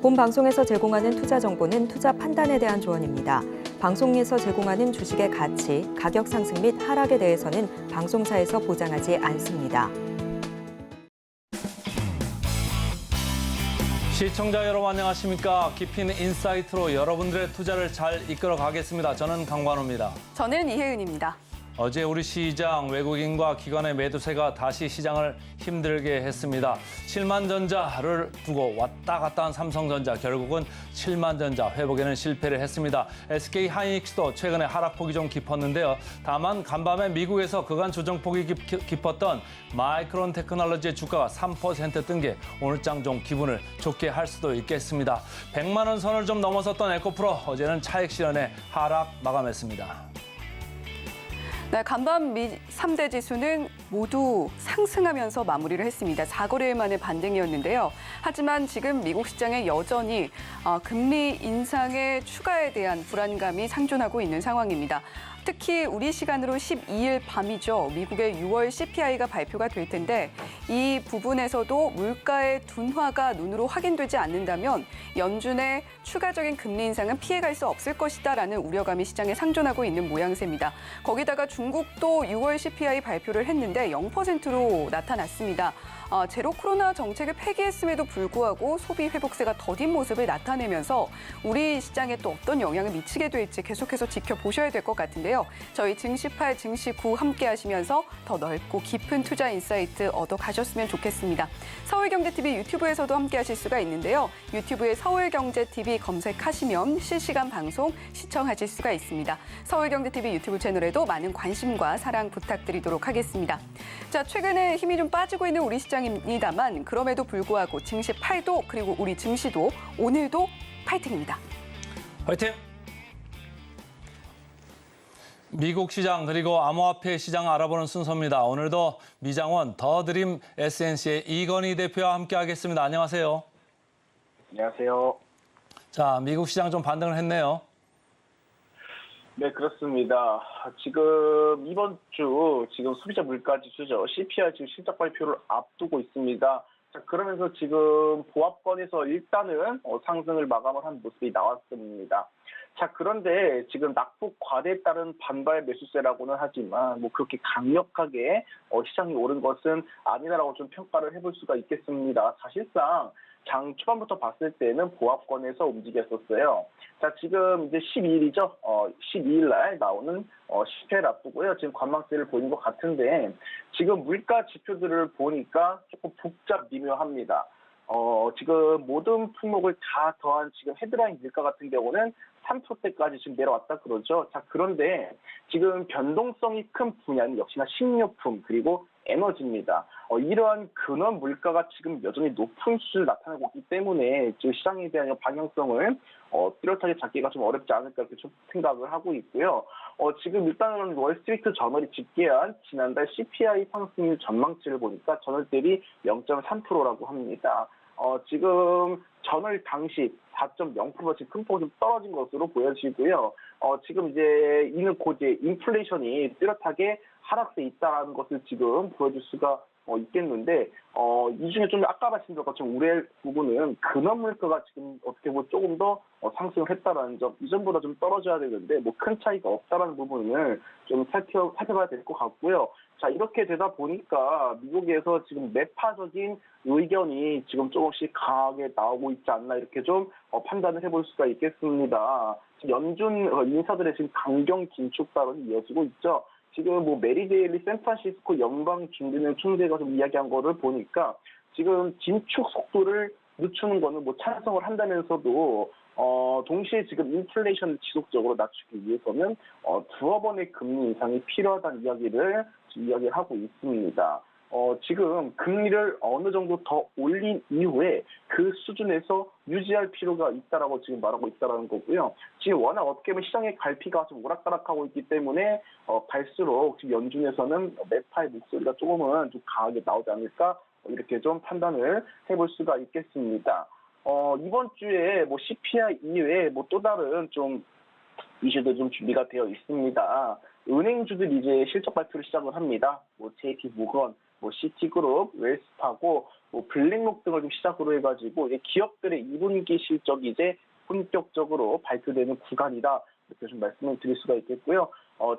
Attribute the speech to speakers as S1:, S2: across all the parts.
S1: 본 방송에서 제공하는 투자 정보는 투자 판단에 대한 조언입니다. 방송에서 제공하는 주식의 가치, 가격 상승 및 하락에 대해서는 방송사에서 보장하지 않습니다.
S2: 시청자 여러분 안녕하십니까? 깊이 있는 인사이트로 여러분들의 투자를 잘 이끌어 가겠습니다. 저는 강관우입니다.
S3: 저는 이혜은입니다.
S2: 어제 우리 시장 외국인과 기관의 매도세가 다시 시장을 힘들게 했습니다. 7만전자를 두고 왔다 갔다 한 삼성전자 결국은 7만전자 회복에는 실패를 했습니다. SK하이닉스도 최근에 하락폭이 좀 깊었는데요. 다만 간밤에 미국에서 그간 조정폭이 깊었던 마이크론 테크놀로지의 주가가 3% 뜬 게 오늘장 좀 기분을 좋게 할 수도 있겠습니다. 100만 원 선을 좀 넘어섰던 에코프로 어제는 차익 실현에 하락 마감했습니다.
S3: 네, 간밤 미 3대 지수는 모두 상승하면서 마무리를 했습니다. 4거래일 만의 반등이었는데요. 하지만 지금 미국 시장에 여전히 금리 인상의 추가에 대한 불안감이 상존하고 있는 상황입니다. 특히 우리 시간으로 12일 밤이죠. 미국의 6월 CPI가 발표가 될 텐데 이 부분에서도 물가의 둔화가 눈으로 확인되지 않는다면 연준의 추가적인 금리 인상은 피해갈 수 없을 것이다라는 우려감이 시장에 상존하고 있는 모양새입니다. 거기다가 중국도 6월 CPI 발표를 했는데 0%로 나타났습니다. 제로 코로나 정책을 폐기했음에도 불구하고 소비 회복세가 더딘 모습을 나타내면서 우리 시장에 또 어떤 영향을 미치게 될지 계속해서 지켜보셔야 될 것 같은데요. 저희 증시8, 증시9 함께 하시면서 더 넓고 깊은 투자 인사이트 얻어 가셨으면 좋겠습니다. 서울경제TV 유튜브에서도 함께 하실 수가 있는데요. 유튜브에 서울경제TV 검색하시면 실시간 방송 시청하실 수가 있습니다. 서울경제TV 유튜브 채널에도 많은 관심과 사랑 부탁드리도록 하겠습니다. 자, 최근에 힘이 좀 빠지고 있는 우리 시장입니다만 그럼에도 불구하고 증시8도 그리고 우리 증시도 오늘도 파이팅입니다.
S2: 화이팅! 미국 시장 그리고 암호화폐 시장 알아보는 순서입니다. 오늘도 미장원 더드림 SNC의 이건희 대표와 함께하겠습니다. 안녕하세요.
S4: 안녕하세요.
S2: 자, 미국 시장 좀 반등을 했네요.
S4: 네, 그렇습니다. 지금 이번 주 지금 소비자 물가 지수죠. CPI 지금 실적 발표를 앞두고 있습니다. 자, 그러면서 지금 보합권에서 일단은 상승을 마감을 한 모습이 나왔습니다. 자, 그런데 지금 낙폭 과대에 따른 반발 매수세라고는 하지만 뭐 그렇게 강력하게 시장이 오른 것은 아니다라고 좀 평가를 해볼 수가 있겠습니다. 사실상 장 초반부터 봤을 때는 보합권에서 움직였었어요. 자, 지금 이제 12일이죠. 12일 날 나오는 CPI를 앞두고요. 지금 관망세를 보이는 것 같은데 지금 물가 지표들을 보니까 조금 복잡 미묘합니다. 지금 모든 품목을 다 더한 지금 헤드라인 물가 같은 경우는 3%대까지 지금 내려왔다 그러죠. 자, 그런데 지금 변동성이 큰 분야는 역시나 식료품 그리고 에너지입니다. 이러한 근원 물가가 지금 여전히 높은 수준을 나타내고 있기 때문에 지금 시장에 대한 방향성을 뚜렷하게 잡기가 좀 어렵지 않을까 이렇게 좀 생각을 하고 있고요. 지금 일단은 월스트리트 저널이 집계한 지난달 CPI 상승률 전망치를 보니까 전월 대비 0.3%라고 합니다. 지금 전월 당시 4.0% 지금 큰 폭으로 좀 떨어진 것으로 보여지고요. 지금 이제 이는 곧 이제 인플레이션이 뚜렷하게 하락세 있다는 것을 지금 보여줄 수가 있겠는데 이 중에 좀 아까 말씀드린 것처럼 우려할 부분은 근원 물가가 지금 어떻게 보면 조금 더 상승을 했다라는 점, 이전보다 좀 떨어져야 되는데 뭐 큰 차이가 없다라는 부분을 좀 살펴봐야 될 것 같고요. 자, 이렇게 되다 보니까 미국에서 지금 매파적인 의견이 지금 조금씩 강하게 나오고 있지 않나 이렇게 좀 판단을 해볼 수가 있겠습니다. 연준 인사들의 지금 강경 긴축 발언이 이어지고 있죠. 지금 뭐 메리 데일리 샌프란시스코 연방준비은행 총재가 좀 이야기한 거를 보니까 지금 긴축 속도를 늦추는 거는 뭐 찬성을 한다면서도 동시에 지금 인플레이션을 지속적으로 낮추기 위해서는 두어 번의 금리 인상이 필요하다는 이야기를 지금 이야기하고 있습니다. 지금 금리를 어느 정도 더 올린 이후에 그 수준에서 유지할 필요가 있다라고 지금 말하고 있다라는 거고요. 지금 워낙 어떻게 보면 시장의 갈피가 좀 오락가락하고 있기 때문에 갈수록 지금 연준에서는 매파의 목소리가 조금은 좀 강하게 나오지 않을까 이렇게 좀 판단을 해볼 수가 있겠습니다. 이번 주에 뭐 CPI 이외에 뭐 또 다른 좀 이슈도 좀 준비가 되어 있습니다. 은행주들이 이제 실적 발표를 시작을 합니다. 뭐 JP 모건, 뭐 시티그룹, 웰스파고, 뭐 블랙록 등을 좀 시작으로 해가지고 이제 기업들의 2분기 실적이 이제 본격적으로 발표되는 구간이다. 이렇게 좀 말씀을 드릴 수가 있겠고요.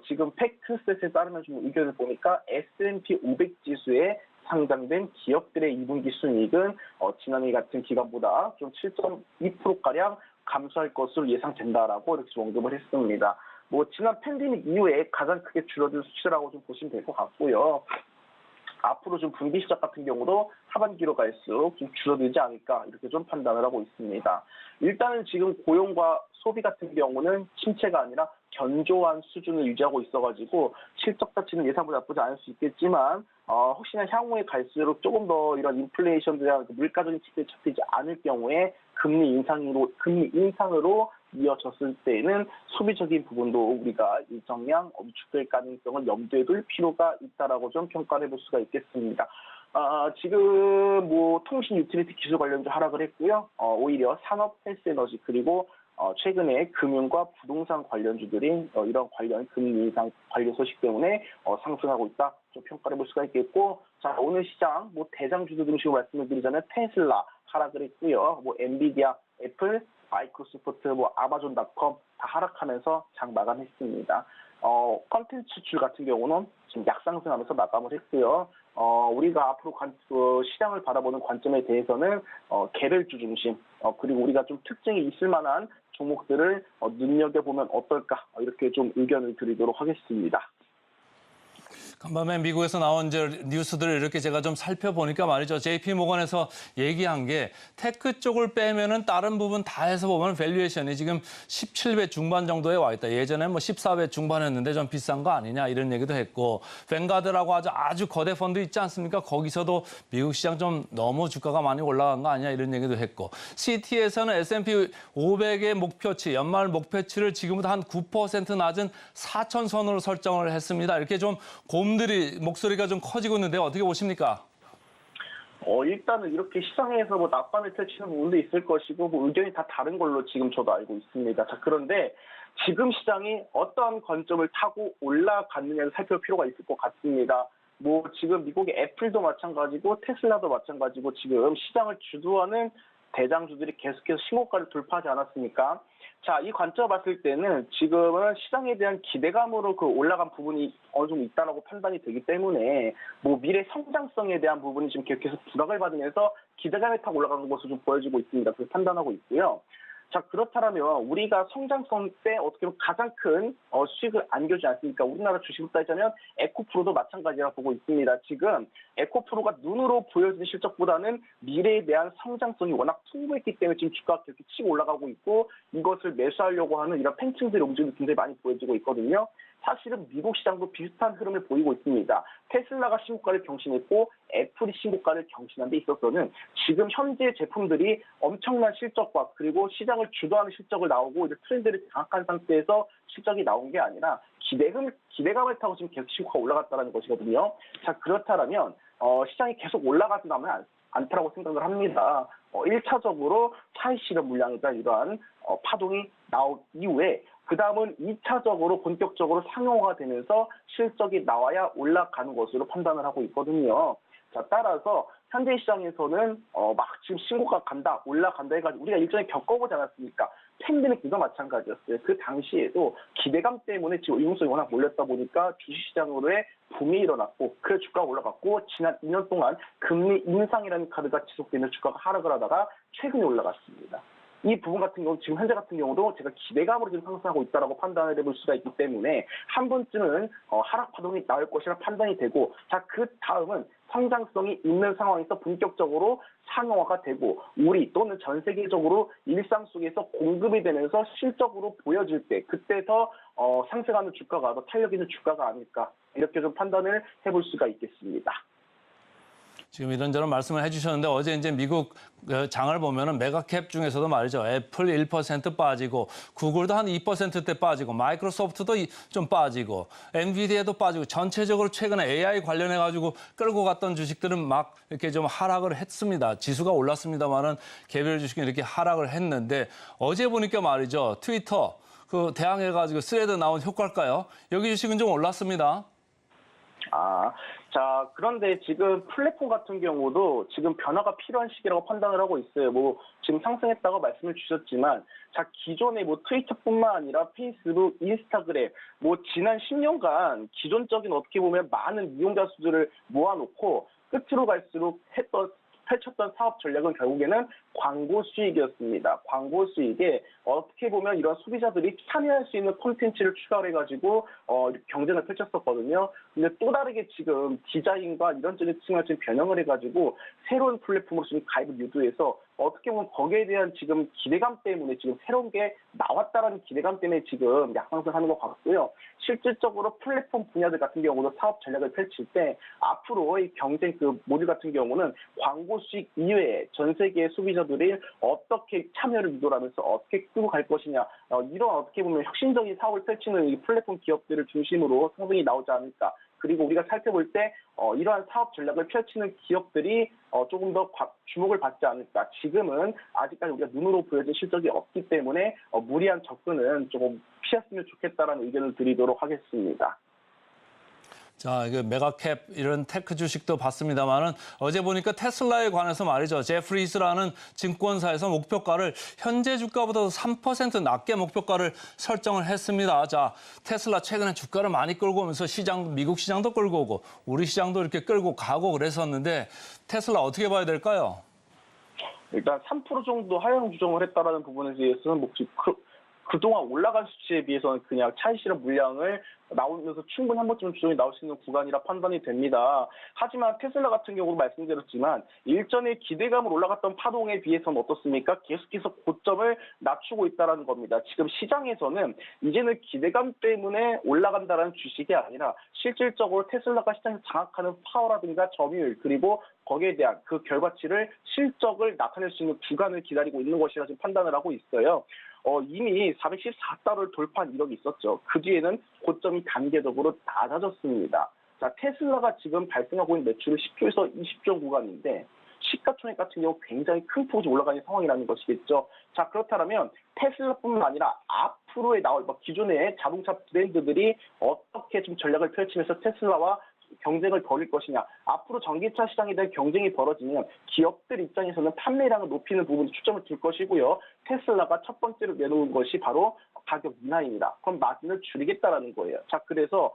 S4: 지금 팩트셋에 따르면 좀 의견을 보니까 S&P 500 지수에 상장된 기업들의 2분기 순이익은 지난해 같은 기간보다 좀 7.2%가량 감소할 것으로 예상된다라고 이렇게 좀 언급을 했습니다. 뭐 지난 팬데믹 이후에 가장 크게 줄어든 수치라고 좀 보시면 될 것 같고요. 앞으로 좀 분기 시작 같은 경우도 하반기로 갈수록 좀 줄어들지 않을까 이렇게 좀 판단을 하고 있습니다. 일단은 지금 고용과 소비 같은 경우는 침체가 아니라 견조한 수준을 유지하고 있어가지고 실적 자체는 예상보다 나쁘지 않을 수 있겠지만 혹시나 향후에 갈수록 조금 더 이런 인플레이션에 대한 물가적인 지표에 잡히지 않을 경우에 금리 인상으로 이어졌을 때에는 소비적인 부분도 우리가 일정량 위축될 가능성을 염두에 둘 필요가 있다라고 좀 평가를 해볼 수가 있겠습니다. 지금 뭐 통신 유틸리티 기술 관련주 하락을 했고요. 오히려 산업, 헬스 에너지 그리고 최근에 금융과 부동산 관련주들이 이런 관련 금리 인상 관련 소식 때문에 상승하고 있다. 좀 평가를 해볼 수가 있겠고, 자 오늘 시장 뭐 대장주들 등식으로 말씀을 드리자면 테슬라 하락을 했고요. 뭐 엔비디아, 애플, 마이크로소프트, 뭐 아마존닷컴 다 하락하면서 장 마감했습니다. 컨텐츠 출 같은 경우는 지금 약상승하면서 마감을 했고요. 우리가 앞으로 시장을 바라보는 관점에 대해서는 개별주 중심, 그리고 우리가 좀 특징이 있을 만한 종목들을 눈여겨보면 어떨까 이렇게 좀 의견을 드리도록 하겠습니다.
S2: 간밤에 미국에서 나온 이제 뉴스들을 이렇게 제가 좀 살펴보니까 말이죠. JP 모건에서 얘기한 게 테크 쪽을 빼면은 다른 부분 다 해서 보면 밸류에이션이 지금 17배 중반 정도에 와 있다. 예전에 뭐 14배 중반이었는데 좀 비싼 거 아니냐 이런 얘기도 했고, 뱅가드라고 아주 거대 펀드 있지 않습니까? 거기서도 미국 시장 좀 너무 주가가 많이 올라간 거 아니냐 이런 얘기도 했고, CT에서는 S&P 500의 목표치, 연말 목표치를 지금보다 한 9% 낮은 4,000선으로 설정을 했습니다. 이렇게 좀 목소리가 좀 커지고 있는데 어떻게 보십니까?
S4: 일단은 이렇게 시장에서 뭐 낙관을 펼치는 부분도 있을 것이고 뭐 의견이 다 다른 걸로 지금 저도 알고 있습니다. 자, 그런데 지금 시장이 어떠한 관점을 타고 올라갔느냐를 살펴볼 필요가 있을 것 같습니다. 뭐 지금 미국의 애플도 마찬가지고 테슬라도 마찬가지고 지금 시장을 주도하는 대장주들이 계속해서 신고가를 돌파하지 않았습니까? 자, 이 관점을 봤을 때는 지금은 시장에 대한 기대감으로 올라간 부분이 어느 정도 있다라고 판단이 되기 때문에 뭐 미래 성장성에 대한 부분이 지금 계속해서 부각을 받으면서 기대감에 타고 올라가는 것으로 좀 보여지고 있습니다. 그렇게 판단하고 있고요. 자, 그렇다면 우리가 성장성 때 어떻게 보면 가장 큰 수익을 안겨주지 않습니까? 우리나라 주식을 따지자면 에코프로도 마찬가지라고 보고 있습니다. 지금 에코프로가 눈으로 보여지는 실적보다는 미래에 대한 성장성이 워낙 풍부했기 때문에 지금 주가가 그렇게 치고 올라가고 있고, 이것을 매수하려고 하는 이런 팬층들의 움직임도 굉장히 많이 보여지고 있거든요. 사실은 미국 시장도 비슷한 흐름을 보이고 있습니다. 테슬라가 신고가를 경신했고 애플이 신고가를 경신한 데 있어서는 지금 현재 제품들이 엄청난 실적과 그리고 시장을 주도하는 실적을 나오고 이제 트렌드를 장악한 상태에서 실적이 나온 게 아니라 기대감을 타고 지금 계속 신고가 올라갔다는 것이거든요. 자, 그렇다면 시장이 계속 올라가지 않다라고 생각을 합니다. 1차적으로 차익 실현 물량이다 이러한 파동이 나온 이후에 그 다음은 2차적으로 본격적으로 상용화가 되면서 실적이 나와야 올라가는 것으로 판단을 하고 있거든요. 자, 따라서 현재 시장에서는 막 지금 신고가 간다, 올라간다 해가지고 우리가 일전에 겪어보지 않았습니까? 팬데믹 때도 마찬가지였어요. 그 당시에도 기대감 때문에 지금 의존성이 워낙 몰렸다 보니까 주식시장으로의 붐이 일어났고 그 주가가 올라갔고, 지난 2년 동안 금리 인상이라는 카드가 지속되면서 주가가 하락을 하다가 최근에 올라갔습니다. 이 부분 같은 경우 지금 현재 같은 경우도 제가 기대감으로 지금 상승하고 있다라고 판단을 해볼 수가 있기 때문에 한 번쯤은 하락 파동이 나올 것이라 판단이 되고, 자, 그 다음은 성장성이 있는 상황에서 본격적으로 상용화가 되고 우리 또는 전 세계적으로 일상 속에서 공급이 되면서 실적으로 보여질 때 그때서 상승하는 주가가 더 탄력 있는 주가가 아닐까 이렇게 좀 판단을 해볼 수가 있겠습니다.
S2: 지금 이런저런 말씀을 해주셨는데 어제 이제 미국 장을 보면은 메가캡 중에서도 말이죠. 애플 1% 빠지고, 구글도 한 2%대 빠지고, 마이크로소프트도 좀 빠지고, 엔비디아도 빠지고, 전체적으로 최근에 AI 관련해가지고 끌고 갔던 주식들은 막 이렇게 좀 하락을 했습니다. 지수가 올랐습니다만은 개별 주식이 이렇게 하락을 했는데, 어제 보니까 말이죠. 트위터 대항해가지고 스레드 나온 효과일까요? 여기 주식은 좀 올랐습니다.
S4: 자, 그런데 지금 플랫폼 같은 경우도 지금 변화가 필요한 시기라고 판단을 하고 있어요. 뭐, 지금 상승했다고 말씀을 주셨지만, 자, 기존의 뭐 트위터뿐만 아니라 페이스북, 인스타그램, 뭐, 지난 10년간 기존적인 어떻게 보면 많은 이용자 수들을 모아놓고 끝으로 갈수록 펼쳤던 사업 전략은 결국에는 광고 수익이었습니다. 광고 수익에 어떻게 보면 이런 소비자들이 참여할 수 있는 콘텐츠를 추가를 해가지고 경쟁을 펼쳤었거든요. 근데 또 다르게 지금 디자인과 이런저런 측면을 지금 변형을 해가지고 새로운 플랫폼으로 지금 가입을 유도해서 어떻게 보면 거기에 대한 지금 기대감 때문에 지금 새로운 게 나왔다라는 기대감 때문에 지금 약상승하는 것 같고요. 실질적으로 플랫폼 분야들 같은 경우도 사업 전략을 펼칠 때 앞으로의 경쟁 그 모듈 같은 경우는 광고 수익 이외에 전 세계의 소비자들이 어떻게 참여를 유도하면서 어떻게 끌고 갈 것이냐 이런 어떻게 보면 혁신적인 사업을 펼치는 이 플랫폼 기업들을 중심으로 상승이 나오지 않을까. 그리고 우리가 살펴볼 때 이러한 사업 전략을 펼치는 기업들이 조금 더 주목을 받지 않을까. 지금은 아직까지 우리가 눈으로 보여진 실적이 없기 때문에 무리한 접근은 조금 피했으면 좋겠다라는 의견을 드리도록 하겠습니다.
S2: 자, 이게 메가캡 이런 테크 주식도 봤습니다만은 어제 보니까 테슬라에 관해서 말이죠. 제프리스라는 증권사에서 목표가를 현재 주가보다 3% 낮게 목표가를 설정을 했습니다. 자, 테슬라 최근에 주가를 많이 끌고 오면서 미국 시장도 끌고 오고 우리 시장도 이렇게 끌고 가고 그랬었는데 테슬라 어떻게 봐야 될까요?
S4: 일단 3% 정도 하향 조정을 했다라는 부분에 대해서는 뭐 그동안 올라간 수치에 비해서는 그냥 차익 실현 물량을 나오면서 충분히 한 번쯤은 조정이 나올 수 있는 구간이라 판단이 됩니다. 하지만 테슬라 같은 경우도 말씀드렸지만 일전에 기대감으로 올라갔던 파동에 비해서는 어떻습니까? 계속해서 고점을 낮추고 있다는 겁니다. 지금 시장에서는 이제는 기대감 때문에 올라간다는 주식이 아니라 실질적으로 테슬라가 시장에서 장악하는 파워라든가 점유율 그리고 거기에 대한 그 결과치를 실적을 나타낼 수 있는 구간을 기다리고 있는 것이라 지금 판단을 하고 있어요. 이미 414달러를 돌파한 이력이 있었죠. 그 뒤에는 고점이 단계적으로 낮아졌습니다. 자, 테슬라가 지금 발생하고 있는 매출은 10조에서 20조 구간인데 시가총액 같은 경우 굉장히 큰 폭으로 올라가는 상황이라는 것이겠죠. 자, 그렇다면 테슬라뿐만 아니라 앞으로의 나올 기존의 자동차 브랜드들이 어떻게 좀 전략을 펼치면서 테슬라와 경쟁을 벌일 것이냐. 앞으로 전기차 시장에 대한 경쟁이 벌어지면 기업들 입장에서는 판매량을 높이는 부분에 초점을 둘 것이고요. 테슬라가 첫 번째로 내놓은 것이 바로 가격 인하입니다. 그럼 마진을 줄이겠다라는 거예요. 자, 그래서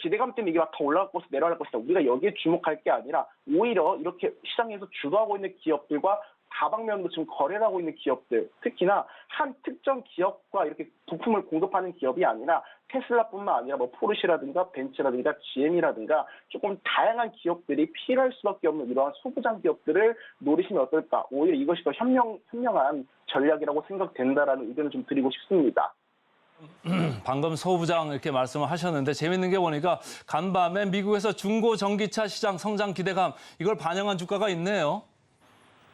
S4: 기대감 때문에 이게 막 더 올라갈 것이다 내려갈 것이다. 우리가 여기에 주목할 게 아니라 오히려 이렇게 시장에서 주도하고 있는 기업들과 다방면으로 지금 거래를 하고 있는 기업들, 특히나 한 특정 기업과 이렇게 부품을 공급하는 기업이 아니라 테슬라뿐만 아니라 뭐 포르쉐라든가 벤츠라든가 GM이라든가 조금 다양한 기업들이 필요할 수밖에 없는 이러한 소부장 기업들을 노리시면 어떨까? 오히려 이것이 더 현명한 전략이라고 생각된다라는 의견을 좀 드리고 싶습니다.
S2: 방금 소부장 이렇게 말씀을 하셨는데 재밌는 게 보니까 간밤에 미국에서 중고 전기차 시장 성장 기대감 이걸 반영한 주가가 있네요.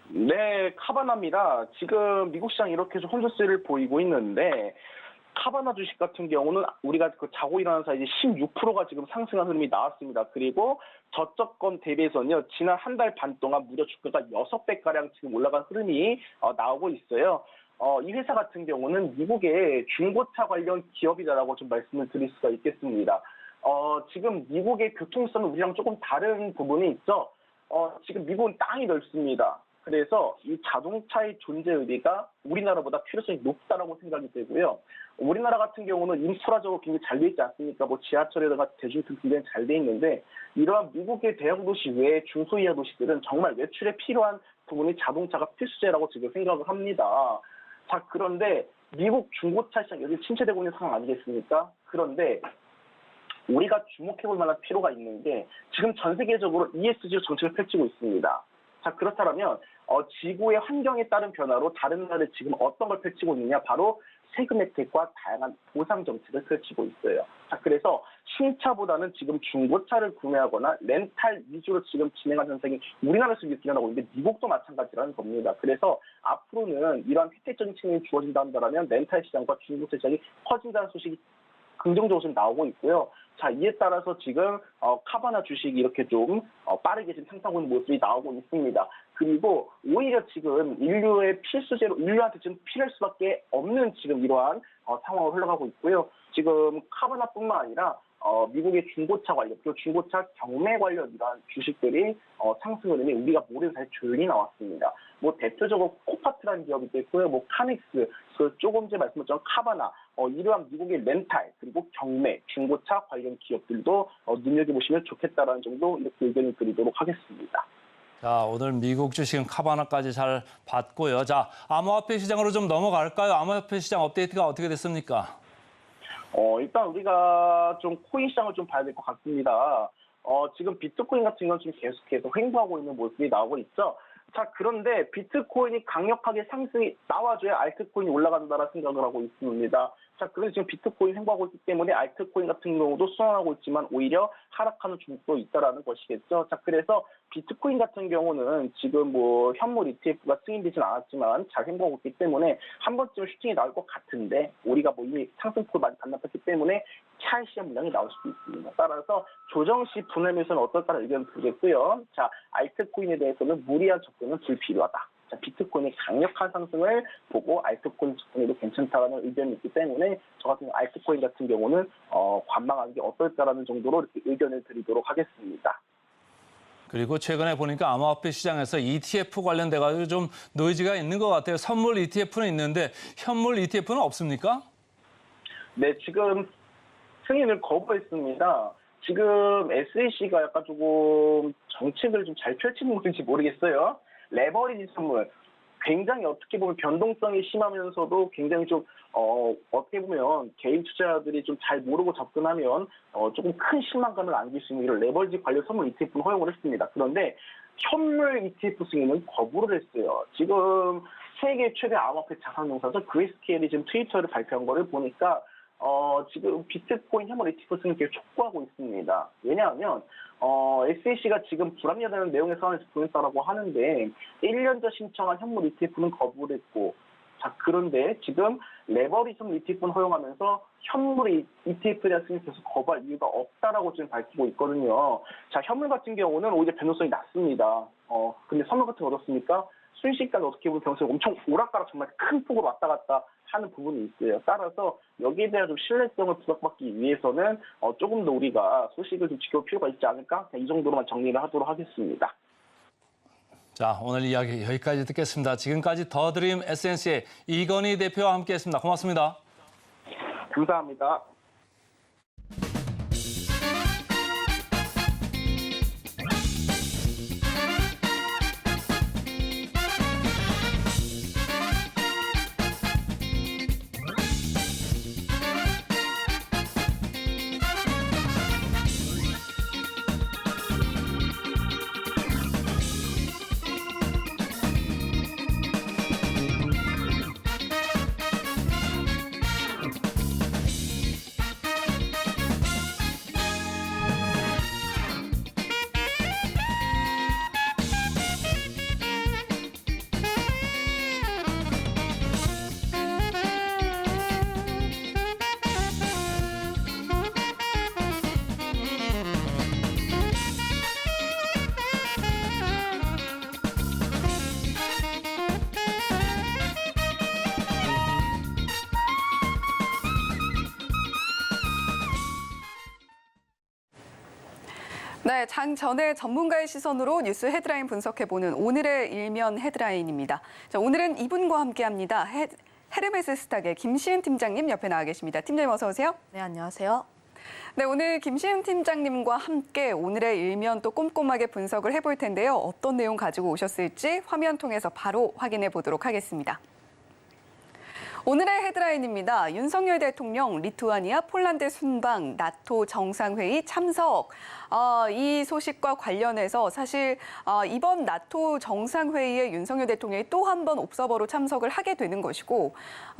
S4: 네, 카바나입니다. 지금 미국 시장 이렇게 좀 혼조세를 보이고 있는데 카바나 주식 같은 경우는 우리가 자고 일어난 사이 16%가 지금 상승한 흐름이 나왔습니다. 그리고 저점권 대비해서는요, 지난 한 달 반 동안 무려 주가가 6배가량 지금 올라간 흐름이 나오고 있어요. 이 회사 같은 경우는 미국의 중고차 관련 기업이다라고 좀 말씀을 드릴 수가 있겠습니다. 지금 미국의 교통수단은 우리랑 조금 다른 부분이 있죠. 지금 미국은 땅이 넓습니다. 그래서 이 자동차의 존재 의미가 우리나라보다 필요성이 높다라고 생각이 되고요. 우리나라 같은 경우는 인프라적으로 굉장히 잘 돼 있지 않습니까? 뭐 지하철이라든가 대중교통 굉장히 잘 돼 있는데 이러한 미국의 대형 도시 외에 중소이하 도시들은 정말 외출에 필요한 부분이 자동차가 필수제라고 지금 생각을 합니다. 자, 그런데 미국 중고차 시장 여기 침체되고 있는 상황 아니겠습니까? 그런데 우리가 주목해볼 만한 필요가 있는 게 지금 전 세계적으로 ESG 정책을 펼치고 있습니다. 자, 그렇다면 지구의 환경에 따른 변화로 다른 나라에 지금 어떤 걸 펼치고 있느냐? 바로 세금 혜택과 다양한 보상 정책을 펼치고 있어요. 자, 그래서 신차보다는 지금 중고차를 구매하거나 렌탈 위주로 지금 진행한 현상이 우리나라에서 일어나고 있는데 미국도 마찬가지라는 겁니다. 그래서 앞으로는 이러한 혜택적인 측면이 주어진다 한다면 렌탈 시장과 중고차 시장이 커진다는 소식이 긍정적으로 좀 나오고 있고요. 자, 이에 따라서 지금 카바나 주식이 이렇게 좀 빠르게 지금 상승하고 있는 모습이 나오고 있습니다. 그리고 오히려 지금 인류의 필수제로 인류한테 지금 필요할 수밖에 없는 지금 이러한 상황으로 흘러가고 있고요. 지금 카바나뿐만 아니라 미국의 중고차 관련, 또 중고차 경매 관련 이러한 주식들이 상승 흐름이 우리가 모르는 사이에 조용히 나왔습니다. 뭐 대표적으로 코파트라는 기업이 있고요, 뭐 카닉스, 그 조금 전에 말씀드렸던 카바나, 이러한 미국의 렌탈 그리고 경매, 중고차 관련 기업들도 눈여겨보시면 좋겠다라는 정도 이렇게 의견을 드리도록 하겠습니다.
S2: 자, 오늘 미국 주식은 카바나까지 잘 봤고요. 자, 암호화폐 시장으로 좀 넘어갈까요? 암호화폐 시장 업데이트가 어떻게 됐습니까?
S4: 일단 우리가 좀 코인 시장을 좀 봐야 될 것 같습니다. 지금 비트코인 같은 경우는 지금 계속해서 횡보하고 있는 모습이 나오고 있죠. 자, 그런데 비트코인이 강력하게 상승이 나와줘야 알트코인이 올라간다라 생각을 하고 있습니다. 자, 그래서 지금 비트코인 횡보하고 있기 때문에 알트코인 같은 경우도 수완하고 있지만 오히려 하락하는 중국도 있다라는 것이겠죠. 자, 그래서 비트코인 같은 경우는 지금 뭐 현물 ETF가 승인되지는 않았지만 잘 횡보하고 있기 때문에 한 번쯤 슈팅이 나올 것 같은데 우리가 뭐 이미 상승폭을 많이 반납했기 때문에 차익 시장 물량이 나올 수도 있습니다. 따라서 조정 시 분할매수는 어떨까라는 의견을 드리겠고요. 자, 알트코인에 대해서는 무리한 접근은 불필요하다. 자, 비트코인의 강력한 상승을 보고 알트코인 접근해도 괜찮다라는 의견이 있기 때문에 저 같은 알트코인 같은 경우는 관망하는 게 어떨까라는 정도로 이렇게 의견을 드리도록 하겠습니다.
S2: 그리고 최근에 보니까 암호화폐 시장에서 ETF 관련돼 가지고 좀 노이즈가 있는 것 같아요. 선물 ETF는 있는데 현물 ETF는 없습니까?
S4: 네, 지금 승인을 거부했습니다. 지금 SEC가 약간 조금 정책을 좀 잘 펼치는 건지 모르겠어요. 레버리지 선물, 굉장히 어떻게 보면 변동성이 심하면서도 굉장히 좀 어떻게 보면 개인 투자자들이 좀 잘 모르고 접근하면 조금 큰 실망감을 안길 수 있는 이런 레버리지 관련 선물 ETF는 허용을 했습니다. 그런데 현물 ETF 승인은 거부를 했어요. 지금 세계 최대 암호화폐 자산운용사죠. 그레이스케일이 지금 트위터를 발표한 거를 보니까 지금 비트코인 현물 ETF 승인을 계속 촉구하고 있습니다. 왜냐하면 SEC가 지금 불합리하다는 내용의 사안에서 보냈다라고 하는데 1년 전 신청한 현물 ETF는 거부를 했고, 자, 그런데 지금 레버리지 ETF는 허용하면서 현물 ETF에 대한 승인을 계속 거부할 이유가 없다라고 지금 밝히고 있거든요. 자, 현물 같은 경우는 오히려 변동성이 낮습니다. 근데 선물 같은 거 어떻습니까? 순식간에 어떻게 보면 변동성이 엄청 오락가락 정말 큰 폭으로 왔다 갔다 하는 부분이 있어요. 따라서 여기에 대한 좀 신뢰성을 부각받기 위해서는 조금 더 우리가 소식을 좀 지켜볼 필요가 있지 않을까? 이 정도로만 정리를 하도록 하겠습니다.
S2: 자, 오늘 이야기 여기까지 듣겠습니다. 지금까지 더드림 SNC의 이건희 대표와 함께했습니다. 고맙습니다.
S4: 감사합니다.
S3: 네, 장 전에 전문가의 시선으로 뉴스 헤드라인 분석해보는 오늘의 일면 헤드라인입니다. 자, 오늘은 이분과 함께합니다. 헤르메스 스탁의 김시은 팀장님 옆에 나와 계십니다. 팀장님 어서 오세요.
S5: 네, 안녕하세요.
S3: 네, 오늘 김시은 팀장님과 함께 오늘의 일면 또 꼼꼼하게 분석을 해볼 텐데요. 어떤 내용 가지고 오셨을지 화면 통해서 바로 확인해 보도록 하겠습니다. 오늘의 헤드라인입니다. 윤석열 대통령 리투아니아, 폴란드 순방, 나토 정상회의 참석. 이 소식과 관련해서 사실 이번 나토 정상회의에 윤석열 대통령이 또 한 번 옵서버로 참석을 하게 되는 것이고,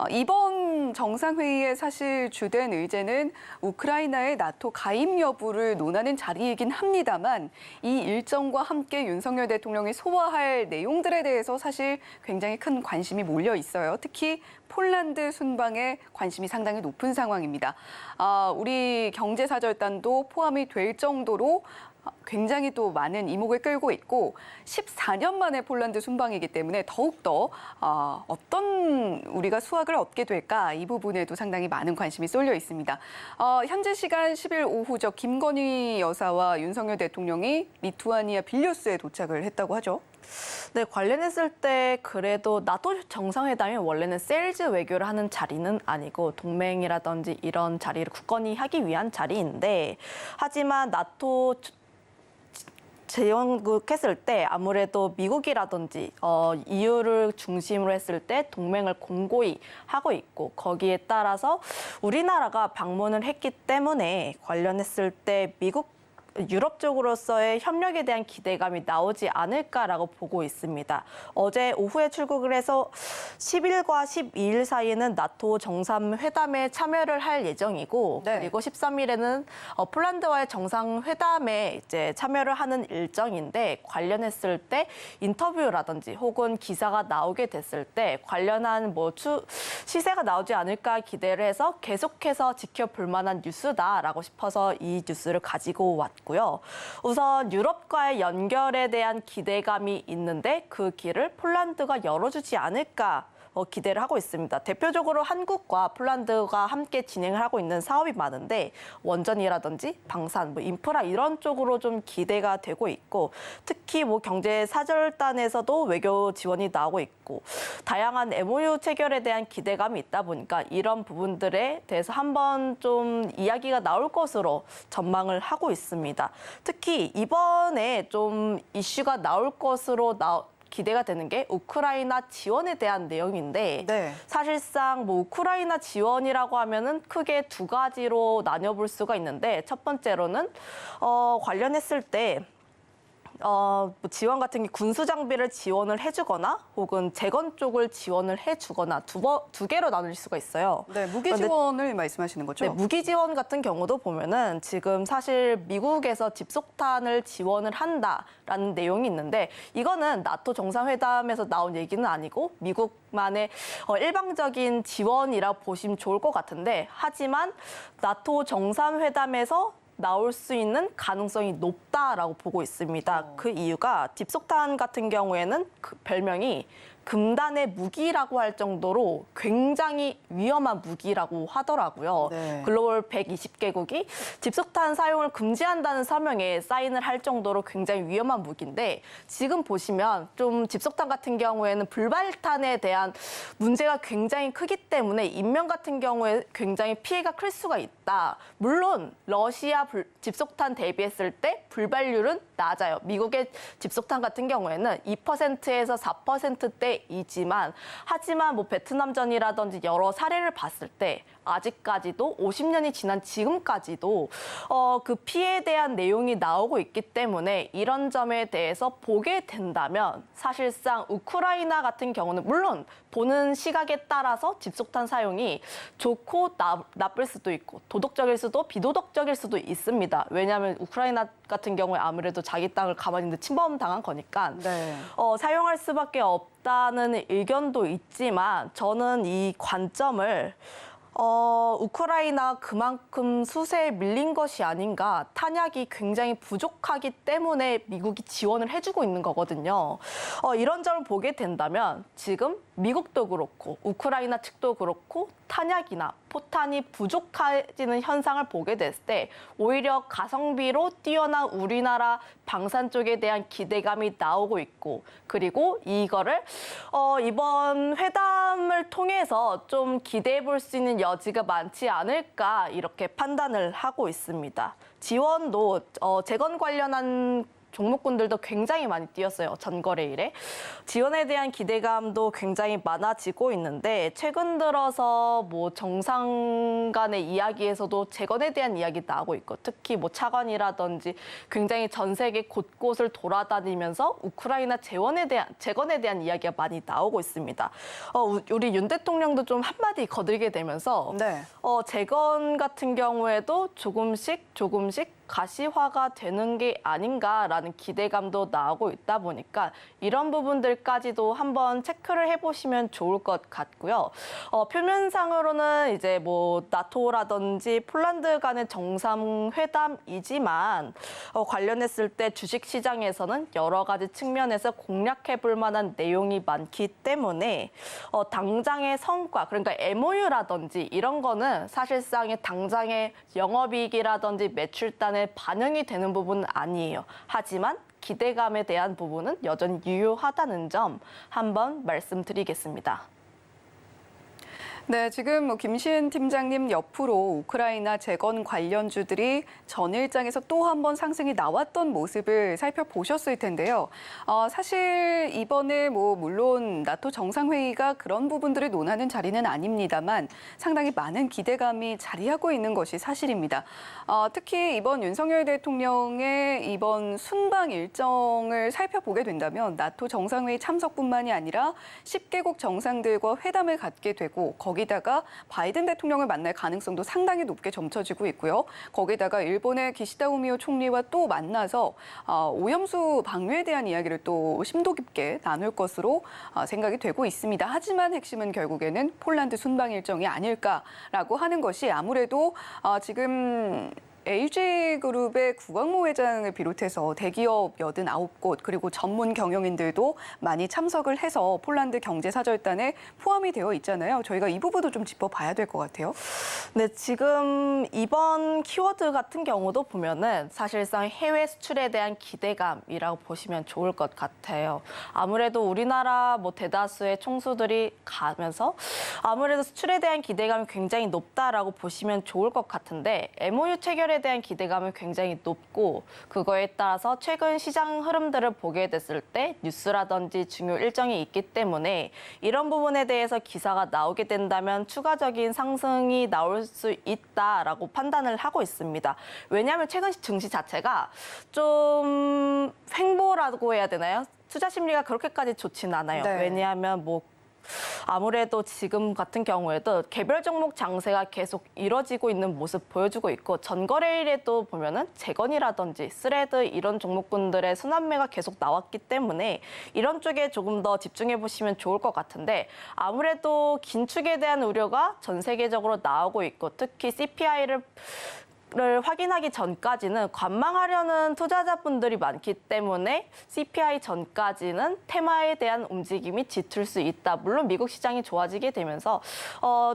S3: 이번 정상회의의 사실 주된 의제는 우크라이나의 나토 가입 여부를 논하는 자리이긴 합니다만, 이 일정과 함께 윤석열 대통령이 소화할 내용들에 대해서 사실 굉장히 큰 관심이 몰려 있어요. 특히 폴란드 순방에 관심이 상당히 높은 상황입니다. 우리 경제사절단도 포함이 될 정도로 굉장히 또 많은 이목을 끌고 있고 14년 만에 폴란드 순방이기 때문에 더욱더 어떤 우리가 수확을 얻게 될까 이 부분에도 상당히 많은 관심이 쏠려 있습니다. 현지 시간 10일 오후죠. 김건희 여사와 윤석열 대통령이 리투아니아 빌뉴스에 도착을 했다고 하죠.
S5: 네, 관련했을 때 그래도 나토 정상회담이 원래는 세일즈 외교를 하는 자리는 아니고 동맹이라든지 이런 자리를 굳건히 하기 위한 자리인데 하지만 나토 재연국했을 때 아무래도 미국이라든지 EU를 중심으로 했을 때 동맹을 공고히 하고 있고 거기에 따라서 우리나라가 방문을 했기 때문에 관련했을 때 미국 유럽 쪽으로서의 협력에 대한 기대감이 나오지 않을까라고 보고 있습니다. 어제 오후에 출국을 해서 10일과 12일 사이에는 나토 정상회담에 참여를 할 예정이고
S3: 네.
S5: 그리고 13일에는 폴란드와의 정상회담에 이제 참여를 하는 일정인데 관련했을 때 인터뷰라든지 혹은 기사가 나오게 됐을 때 관련한 시세가 나오지 않을까 기대를 해서 계속해서 지켜볼 만한 뉴스다라고 싶어서 이 뉴스를 가지고 왔고 우선 유럽과의 연결에 대한 기대감이 있는데 그 길을 폴란드가 열어주지 않을까 기대를 하고 있습니다. 대표적으로 한국과 폴란드가 함께 진행을 하고 있는 사업이 많은데 원전이라든지 방산, 인프라 이런 쪽으로 좀 기대가 되고 있고 특히 경제 사절단에서도 외교 지원이 나오고 있고 다양한 MOU 체결에 대한 기대감이 있다 보니까 이런 부분들에 대해서 한번 좀 이야기가 나올 것으로 전망을 하고 있습니다. 특히 이번에 좀 이슈가 나올 것으로 기대가 되는 게 우크라이나 지원에 대한 내용인데
S3: 네.
S5: 사실상 우크라이나 지원이라고 하면은 크게 두 가지로 나뉘어볼 수가 있는데 첫 번째로는 관련했을 때 지원 같은 게 군수 장비를 지원을 해주거나 혹은 재건 쪽을 지원을 해주거나 두 개로 나눌 수가 있어요.
S3: 네, 무기 지원을 말씀하시는 거죠?
S5: 네, 무기 지원 같은 경우도 보면은 지금 사실 미국에서 집속탄을 지원을 한다라는 내용이 있는데 이거는 나토 정상회담에서 나온 얘기는 아니고 미국만의 일방적인 지원이라고 보시면 좋을 것 같은데 하지만 나토 정상회담에서 나올 수 있는 가능성이 높다라고 보고 있습니다. 그 이유가 집속탄 같은 경우에는 그 별명이 금단의 무기라고 할 정도로 굉장히 위험한 무기라고 하더라고요.
S3: 네.
S5: 글로벌 120개국이 집속탄 사용을 금지한다는 서명에 사인을 할 정도로 굉장히 위험한 무기인데 지금 보시면 좀 집속탄 같은 경우에는 불발탄에 대한 문제가 굉장히 크기 때문에 인명 같은 경우에 굉장히 피해가 클 수가 있다. 물론 러시아 집속탄 대비했을 때 불발률은 낮아요. 미국의 집속탄 같은 경우에는 2%에서 4%대이지만 하지만 베트남전이라든지 여러 사례를 봤을 때 아직까지도 50년이 지난 지금까지도 그 피해에 대한 내용이 나오고 있기 때문에 이런 점에 대해서 보게 된다면 사실상 우크라이나 같은 경우는 물론 보는 시각에 따라서 집속탄 사용이 좋고 나쁠 수도 있고 도덕적일 수도 비도덕적일 수도 있습니다. 왜냐하면 우크라이나 같은 경우에 아무래도 자기 땅을 가만히 있는데 침범당한 거니까
S3: 네.
S5: 사용할 수밖에 없다는 의견도 있지만 저는 이 관점을 우크라이나 그만큼 수세에 밀린 것이 아닌가. 탄약이 굉장히 부족하기 때문에 미국이 지원을 해주고 있는 거거든요. 이런 점을 보게 된다면 지금 미국도 그렇고 우크라이나 측도 그렇고 탄약이나 포탄이 부족해지는 현상을 보게 됐을 때 오히려 가성비로 뛰어난 우리나라 방산 쪽에 대한 기대감이 나오고 있고 그리고 이거를 이번 회담을 통해서 좀 기대해 볼 수 있는 여지가 많지 않을까 이렇게 판단을 하고 있습니다. 지원도 재건 관련한 종목군들도 굉장히 많이 뛰었어요. 전거래일에. 지원에 대한 기대감도 굉장히 많아지고 있는데 최근 들어서 정상 간의 이야기에서도 재건에 대한 이야기 나오고 있고 특히 차관이라든지 굉장히 전 세계 곳곳을 돌아다니면서 우크라이나 재건에 대한 이야기가 많이 나오고 있습니다. 우리 윤 대통령도 좀 한마디 거들게 되면서
S3: 네.
S5: 재건 같은 경우에도 조금씩 가시화가 되는 게 아닌가라는 기대감도 나오고 있다 보니까 이런 부분들까지도 한번 체크를 해보시면 좋을 것 같고요. 표면상으로는 이제 뭐 나토라든지 폴란드 간의 정상회담이지만 관련했을 때 주식시장에서는 여러 가지 측면에서 공략해볼 만한 내용이 많기 때문에 당장의 성과, 그러니까 MOU라든지 이런 거는 사실상의 당장의 영업이익이라든지 매출단에 반영이 되는 부분은 아니에요. 하지만 기대감에 대한 부분은 여전히 유효하다는 점 한번 말씀드리겠습니다.
S3: 네, 지금 김시은 팀장님 옆으로 우크라이나 재건 관련주들이 전일장에서 또 한 번 상승이 나왔던 모습을 살펴보셨을 텐데요. 사실 이번에 물론 나토 정상회의가 그런 부분들을 논하는 자리는 아닙니다만 상당히 많은 기대감이 자리하고 있는 것이 사실입니다. 특히 이번 윤석열 대통령의 이번 순방 일정을 살펴보게 된다면 나토 정상회의 참석뿐만이 아니라 10개국 정상들과 회담을 갖게 되고 거기다가 바이든 대통령을 만날 가능성도 상당히 높게 점쳐지고 있고요. 거기다가 일본의 기시다 후미오 총리와 또 만나서 오염수 방류에 대한 이야기를 또 심도 깊게 나눌 것으로 생각이 되고 있습니다. 하지만 핵심은 결국에는 폴란드 순방 일정이 아닐까라고 하는 것이 아무래도 지금 LG그룹의 구광모 회장을 비롯해서 대기업 89곳 그리고 전문 경영인들도 많이 참석을 해서 폴란드 경제사절단에 포함이 되어 있잖아요. 저희가 이 부분도 좀 짚어봐야 될 것 같아요.
S5: 네, 지금 이번 키워드 같은 경우도 보면은 사실상 해외 수출에 대한 기대감이라고 보시면 좋을 것 같아요. 아무래도 우리나라 대다수의 총수들이 가면서 아무래도 수출에 대한 기대감이 굉장히 높다라고 보시면 좋을 것 같은데 MOU 체결에 대한 기대감은 굉장히 높고 그거에 따라서 최근 시장 흐름들을 보게 됐을 때 뉴스라든지 중요 일정이 있기 때문에 이런 부분에 대해서 기사가 나오게 된다면 추가적인 상승이 나올 수 있다라고 판단을 하고 있습니다. 왜냐하면 최근 증시 자체가 좀 횡보라고 해야 되나요? 투자 심리가 그렇게까지 좋지는 않아요.
S3: 네.
S5: 왜냐하면 아무래도 지금 같은 경우에도 개별 종목 장세가 계속 이뤄지고 있는 모습 보여주고 있고 전거래일에도 보면은 재건이라든지 스레드 이런 종목군들의 순환매가 계속 나왔기 때문에 이런 쪽에 조금 더 집중해 보시면 좋을 것 같은데 아무래도 긴축에 대한 우려가 전 세계적으로 나오고 있고 특히 CPI를 확인하기 전까지는 관망하려는 투자자분들이 많기 때문에 CPI 전까지는 테마에 대한 움직임이 짙을 수 있다. 물론 미국 시장이 좋아지게 되면서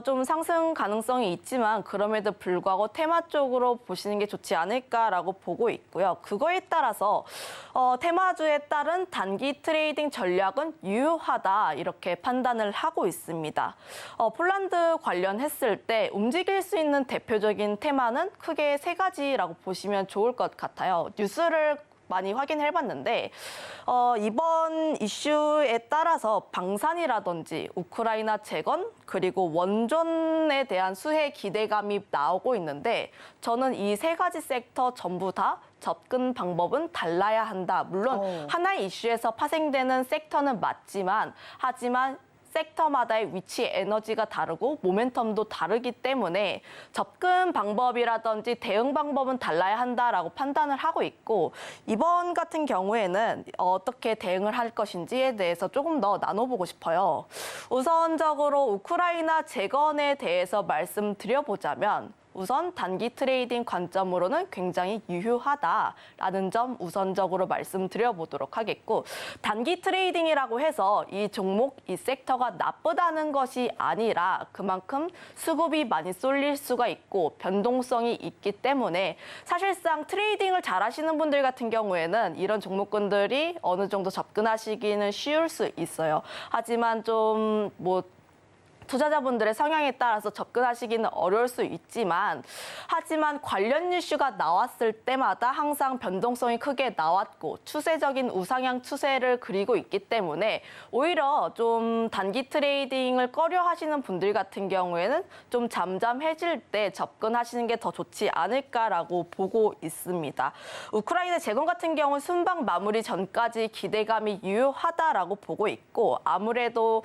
S5: 좀 상승 가능성이 있지만 그럼에도 불구하고 테마 쪽으로 보시는 게 좋지 않을까라고 보고 있고요. 그거에 따라서 테마주에 따른 단기 트레이딩 전략은 유효하다 이렇게 판단을 하고 있습니다. 폴란드 관련했을 때 움직일 수 있는 대표적인 테마는 크게 세 가지라고 보시면 좋을 것 같아요. 뉴스를 많이 확인해봤는데 이번 이슈에 따라서 방산이라든지 우크라이나 재건 그리고 원전에 대한 수혜 기대감이 나오고 있는데 저는 이 세 가지 섹터 전부 다 접근 방법은 달라야 한다. 물론 하나의 이슈에서 파생되는 섹터는 맞지만 하지만 섹터마다의 위치 에너지가 다르고 모멘텀도 다르기 때문에 접근 방법이라든지 대응 방법은 달라야 한다라고 판단을 하고 있고 이번 같은 경우에는 어떻게 대응을 할 것인지에 대해서 조금 더 나눠보고 싶어요. 우선적으로 우크라이나 재건에 대해서 말씀드려보자면 우선 단기 트레이딩 관점으로는 굉장히 유효하다라는 점 우선적으로 말씀드려보도록 하겠고 단기 트레이딩이라고 해서 이 종목, 이 섹터가 나쁘다는 것이 아니라 그만큼 수급이 많이 쏠릴 수가 있고 변동성이 있기 때문에 사실상 트레이딩을 잘하시는 분들 같은 경우에는 이런 종목군들이 어느 정도 접근하시기는 쉬울 수 있어요. 하지만 좀 투자자분들의 성향에 따라서 접근하시기는 어려울 수 있지만 하지만 관련 이슈가 나왔을 때마다 항상 변동성이 크게 나왔고 추세적인 우상향 추세를 그리고 있기 때문에 오히려 좀 단기 트레이딩을 꺼려 하시는 분들 같은 경우에는 좀 잠잠해질 때 접근하시는 게 더 좋지 않을까라고 보고 있습니다. 우크라이나 재건 같은 경우는 순방 마무리 전까지 기대감이 유효하다라고 보고 있고 아무래도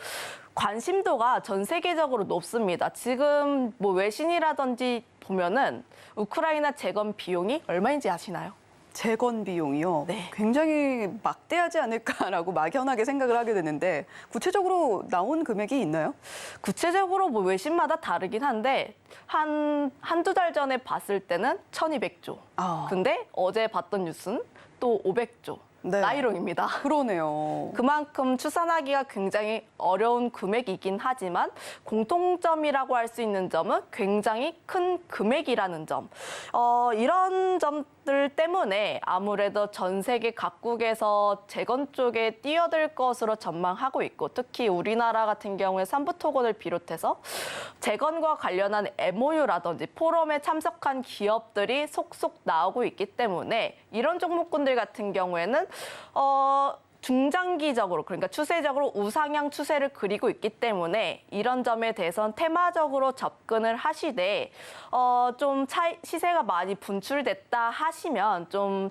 S5: 관심도가 전 세계적으로 높습니다. 지금 뭐 외신이라든지 보면은 우크라이나 재건 비용이 얼마인지 아시나요?
S3: 재건 비용이요.
S5: 네.
S3: 굉장히 막대하지 않을까라고 막연하게 생각을 하게 되는데 구체적으로 나온 금액이 있나요?
S5: 구체적으로 뭐 외신마다 다르긴 한데 한두 달 전에 봤을 때는 1,200조.
S3: 아.
S5: 근데 어제 봤던 뉴스는 또 500조.
S3: 네.
S5: 나이롱입니다.
S3: 그러네요.
S5: 그만큼 추산하기가 굉장히 어려운 금액이긴 하지만 공통점이라고 할 수 있는 점은 굉장히 큰 금액이라는 점. 이런 점들 때문에 아무래도 전 세계 각국에서 재건 쪽에 뛰어들 것으로 전망하고 있고 특히 우리나라 같은 경우에 삼부토건을 비롯해서 재건과 관련한 MOU라든지 포럼에 참석한 기업들이 속속 나오고 있기 때문에 이런 종목군들 같은 경우에는 중장기적으로 그러니까 추세적으로 우상향 추세를 그리고 있기 때문에 이런 점에 대해서는 테마적으로 접근을 하시되 좀 시세가 많이 분출됐다 하시면 좀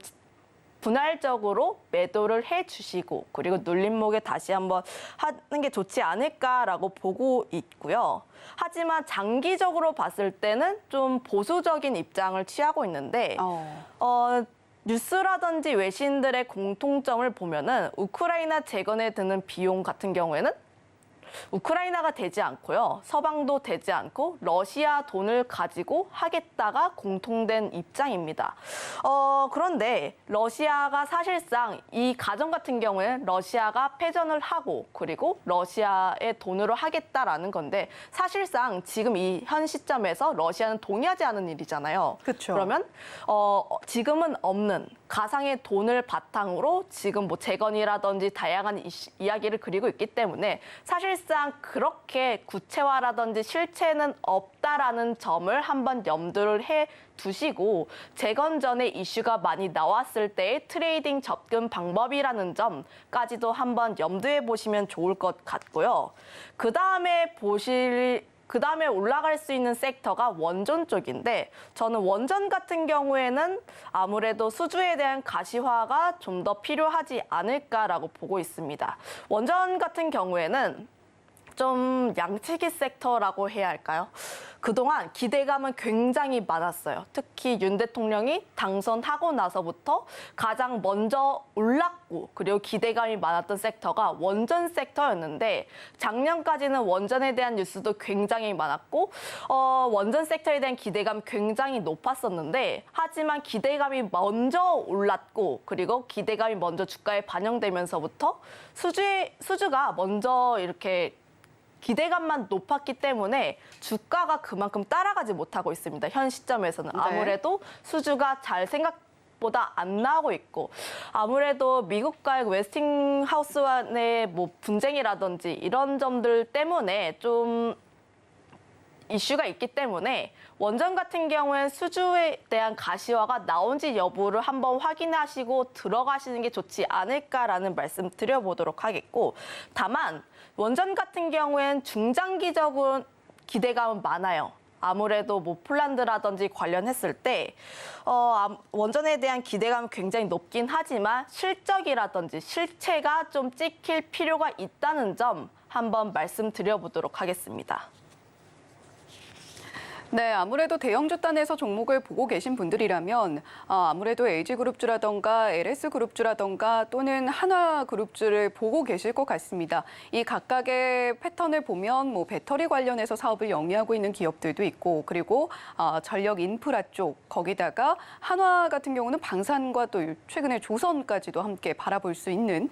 S5: 분할적으로 매도를 해주시고 그리고 눌림목에 다시 한번 하는 게 좋지 않을까라고 보고 있고요. 하지만 장기적으로 봤을 때는 좀 보수적인 입장을 취하고 있는데 뉴스라든지 외신들의 공통점을 보면은 우크라이나 재건에 드는 비용 같은 경우에는 우크라이나가 되지 않고요. 서방도 되지 않고 러시아 돈을 가지고 하겠다가 공통된 입장입니다. 그런데 러시아가 사실상 이 가정 같은 경우에는 러시아가 패전을 하고 그리고 러시아의 돈으로 하겠다라는 건데 사실상 지금 이 현 시점에서 러시아는 동의하지 않은 일이잖아요.
S3: 그렇죠.
S5: 그러면 지금은 없는 가상의 돈을 바탕으로 지금 뭐 재건이라든지 다양한 이야기를 그리고 있기 때문에 사실상 그렇게 구체화라든지 실체는 없다라는 점을 한번 염두를 해 두시고 재건 전에 이슈가 많이 나왔을 때의 트레이딩 접근 방법이라는 점까지도 한번 염두해 보시면 좋을 것 같고요. 그다음에 올라갈 수 있는 섹터가 원전 쪽인데 저는 원전 같은 경우에는 아무래도 수주에 대한 가시화가 좀 더 필요하지 않을까라고 보고 있습니다. 원전 같은 경우에는 좀 양치기 섹터라고 해야 할까요? 그동안 기대감은 굉장히 많았어요. 특히 윤 대통령이 당선하고 나서부터 가장 먼저 올랐고 그리고 기대감이 많았던 섹터가 원전 섹터였는데 작년까지는 원전에 대한 뉴스도 굉장히 많았고 원전 섹터에 대한 기대감 굉장히 높았었는데 하지만 기대감이 먼저 올랐고 그리고 기대감이 먼저 주가에 반영되면서부터 수주가 먼저 이렇게 기대감만 높았기 때문에 주가가 그만큼 따라가지 못하고 있습니다. 현 시점에서는
S3: 네.
S5: 아무래도 수주가 잘 생각보다 안 나오고 있고 아무래도 미국과의 웨스팅하우스와의 뭐 분쟁이라든지 이런 점들 때문에 좀 이슈가 있기 때문에 원전 같은 경우엔 수주에 대한 가시화가 나온지 여부를 한번 확인하시고 들어가시는 게 좋지 않을까라는 말씀 드려보도록 하겠고 다만 원전 같은 경우엔 중장기적인 기대감은 많아요. 아무래도 뭐 폴란드라든지 관련했을 때 원전에 대한 기대감은 굉장히 높긴 하지만 실적이라든지 실체가 좀 찍힐 필요가 있다는 점 한번 말씀드려보도록 하겠습니다.
S3: 네, 아무래도 대형주단에서 종목을 보고 계신 분들이라면 아무래도 LG그룹주라던가 LS그룹주라던가 또는 한화그룹주를 보고 계실 것 같습니다. 이 각각의 패턴을 보면 뭐 배터리 관련해서 사업을 영위하고 있는 기업들도 있고 그리고 전력 인프라 쪽 거기다가 한화 같은 경우는 방산과 또 최근에 조선까지도 함께 바라볼 수 있는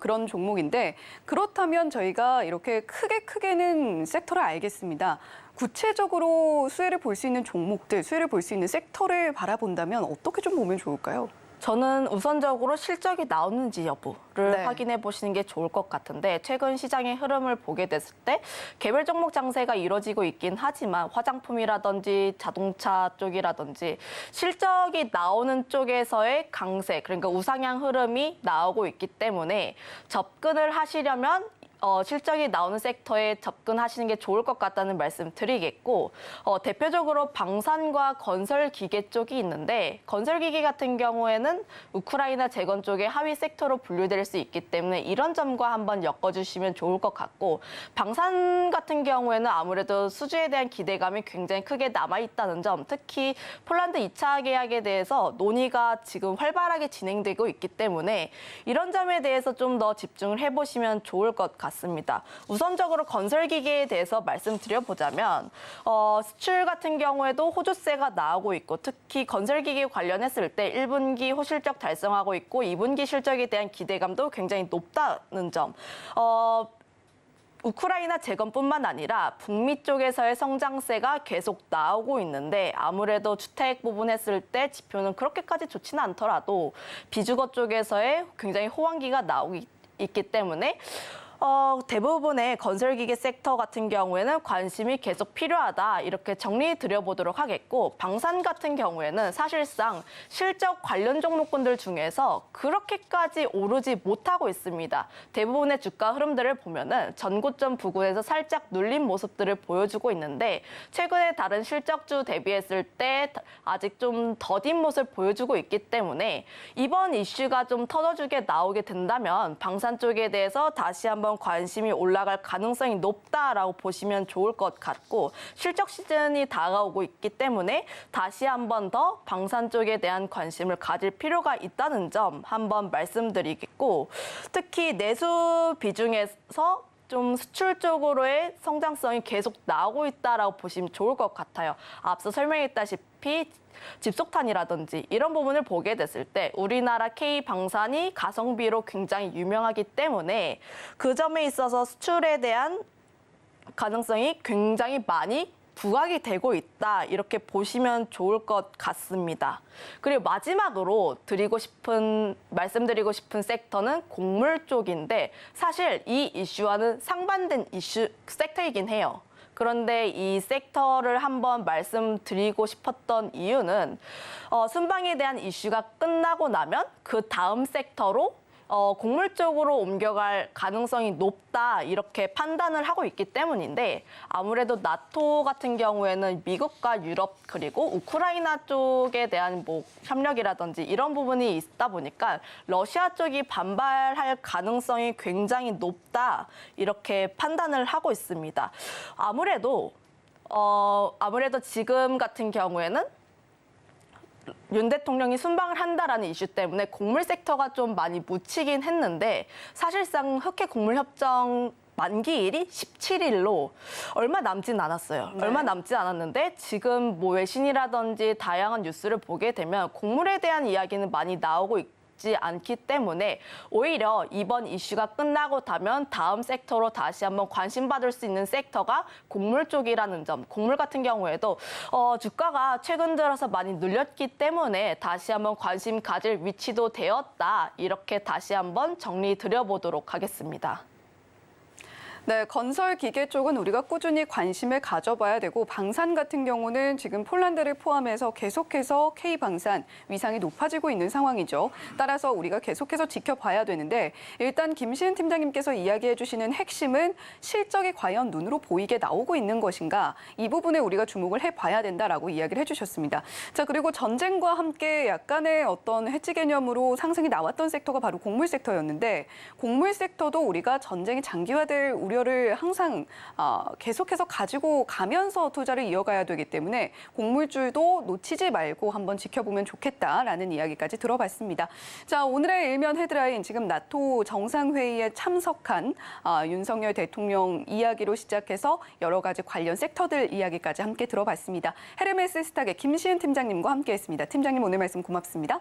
S3: 그런 종목인데 그렇다면 저희가 이렇게 크게는 섹터를 알겠습니다. 구체적으로 수혜를 볼 수 있는 종목들, 수혜를 볼 수 있는 섹터를 바라본다면 어떻게 좀 보면 좋을까요?
S5: 저는 우선적으로 실적이 나오는지 여부를
S3: 네.
S5: 확인해 보시는 게 좋을 것 같은데 최근 시장의 흐름을 보게 됐을 때 개별 종목 장세가 이루어지고 있긴 하지만 화장품이라든지 자동차 쪽이라든지 실적이 나오는 쪽에서의 강세, 그러니까 우상향 흐름이 나오고 있기 때문에 접근을 하시려면 실적이 나오는 섹터에 접근하시는 게 좋을 것 같다는 말씀 드리겠고, 대표적으로 방산과 건설기계 쪽이 있는데, 건설기계 같은 경우에는 우크라이나 재건 쪽의 하위 섹터로 분류될 수 있기 때문에 이런 점과 한번 엮어주시면 좋을 것 같고, 방산 같은 경우에는 아무래도 수주에 대한 기대감이 굉장히 크게 남아있다는 점, 특히 폴란드 2차 계약에 대해서 논의가 지금 활발하게 진행되고 있기 때문에 이런 점에 대해서 좀 더 집중을 해보시면 좋을 것 같습니다. 우선적으로 건설기계에 대해서 말씀드려보자면 수출 같은 경우에도 호조세가 나오고 있고, 특히 건설기계 관련했을 때 1분기 호실적 달성하고 있고 2분기 실적에 대한 기대감도 굉장히 높다는 점. 우크라이나 재건뿐만 아니라 북미 쪽에서의 성장세가 계속 나오고 있는데, 아무래도 주택 부분 했을 때 지표는 그렇게까지 좋지는 않더라도 비주거 쪽에서의 굉장히 호황기가 나오고 있기 때문에 대부분의 건설기계 섹터 같은 경우에는 관심이 계속 필요하다, 이렇게 정리 드려보도록 하겠고, 방산 같은 경우에는 사실상 실적 관련 종목군들 중에서 그렇게까지 오르지 못하고 있습니다. 대부분의 주가 흐름들을 보면은 전고점 부근에서 살짝 눌린 모습들을 보여주고 있는데, 최근에 다른 실적주 대비했을 때 아직 좀 더딘 모습을 보여주고 있기 때문에 이번 이슈가 좀 터져주게 나오게 된다면 방산 쪽에 대해서 다시 한번 관심이 올라갈 가능성이 높다라고 보시면 좋을 것 같고, 실적 시즌이 다가오고 있기 때문에 다시 한번 더 방산 쪽에 대한 관심을 가질 필요가 있다는 점 한번 말씀드리겠고, 특히 내수 비중에서 좀 수출 쪽으로의 성장성이 계속 나오고 있다라고 보시면 좋을 것 같아요. 앞서 설명했다시피 집속탄이라든지 이런 부분을 보게 됐을 때 우리나라 K방산이 가성비로 굉장히 유명하기 때문에 그 점에 있어서 수출에 대한 가능성이 굉장히 많이 부각이 되고 있다, 이렇게 보시면 좋을 것 같습니다. 그리고 마지막으로 말씀드리고 싶은 섹터는 곡물 쪽인데, 사실 이 이슈와는 상반된 섹터이긴 해요. 그런데 이 섹터를 한번 말씀드리고 싶었던 이유는 순방에 대한 이슈가 끝나고 나면 그 다음 섹터로 곡물 쪽으로 옮겨갈 가능성이 높다, 이렇게 판단을 하고 있기 때문인데, 아무래도 나토 같은 경우에는 미국과 유럽 그리고 우크라이나 쪽에 대한 협력이라든지 이런 부분이 있다 보니까 러시아 쪽이 반발할 가능성이 굉장히 높다, 이렇게 판단을 하고 있습니다. 아무래도 지금 같은 경우에는 윤 대통령이 순방을 한다라는 이슈 때문에 곡물 섹터가 좀 많이 묻히긴 했는데, 사실상 흑해 곡물 협정 만기일이 17일로 얼마 남진 않았어요.
S3: 네.
S5: 얼마 남지 않았는데 지금 외신이라든지 다양한 뉴스를 보게 되면 곡물에 대한 이야기는 많이 나오고 있지 않기 때문에 오히려 이번 이슈가 끝나고 나면 다음 섹터로 다시 한번 관심받을 수 있는 섹터가 곡물 쪽이라는 점. 곡물 같은 경우에도 주가가 최근 들어서 많이 눌렸기 때문에 다시 한번 관심 가질 위치도 되었다, 이렇게 다시 한번 정리 드려보도록 하겠습니다.
S3: 네, 건설 기계 쪽은 우리가 꾸준히 관심을 가져봐야 되고, 방산 같은 경우는 지금 폴란드를 포함해서 계속해서 K방산 위상이 높아지고 있는 상황이죠. 따라서 우리가 계속해서 지켜봐야 되는데, 일단 김시은 팀장님께서 이야기해 주시는 핵심은 실적이 과연 눈으로 보이게 나오고 있는 것인가, 이 부분에 우리가 주목을 해봐야 된다라고 이야기를 해주셨습니다. 자, 그리고 전쟁과 함께 약간의 어떤 해지 개념으로 상승이 나왔던 섹터가 바로 곡물 섹터였는데, 곡물 섹터도 우리가 전쟁이 장기화될 우려를 항상 계속해서 가지고 가면서 투자를 이어가야 되기 때문에 곡물줄도 놓치지 말고 한번 지켜보면 좋겠다라는 이야기까지 들어봤습니다. 자, 오늘의 일면 헤드라인, 지금 나토 정상회의에 참석한 윤석열 대통령 이야기로 시작해서 여러 가지 관련 섹터들 이야기까지 함께 들어봤습니다. 헤르메스 스탁의 김시은 팀장님과 함께했습니다. 팀장님, 오늘 말씀 고맙습니다.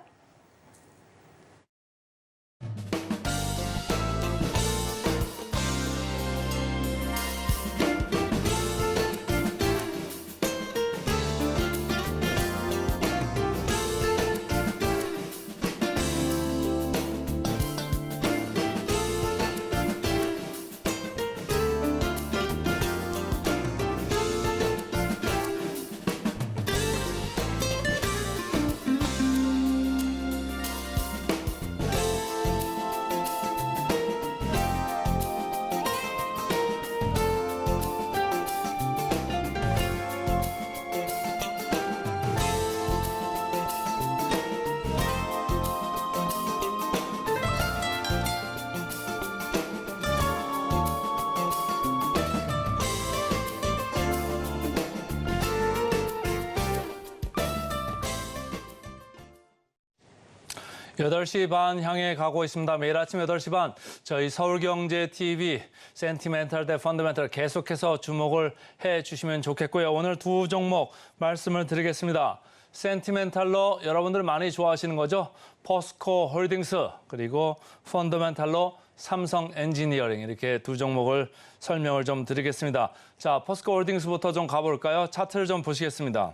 S2: 8시 반 향해 가고 있습니다. 매일 아침 8시 반 저희 서울경제TV 센티멘탈 대 펀더멘탈 계속해서 주목을 해주시면 좋겠고요. 오늘 두 종목 말씀을 드리겠습니다. 센티멘탈로 여러분들 많이 좋아하시는 거죠. 포스코 홀딩스 그리고 펀더멘탈로 삼성 엔지니어링 이렇게 두 종목을 설명을 좀 드리겠습니다. 자, 포스코 홀딩스부터 좀 가볼까요? 차트를 좀 보시겠습니다.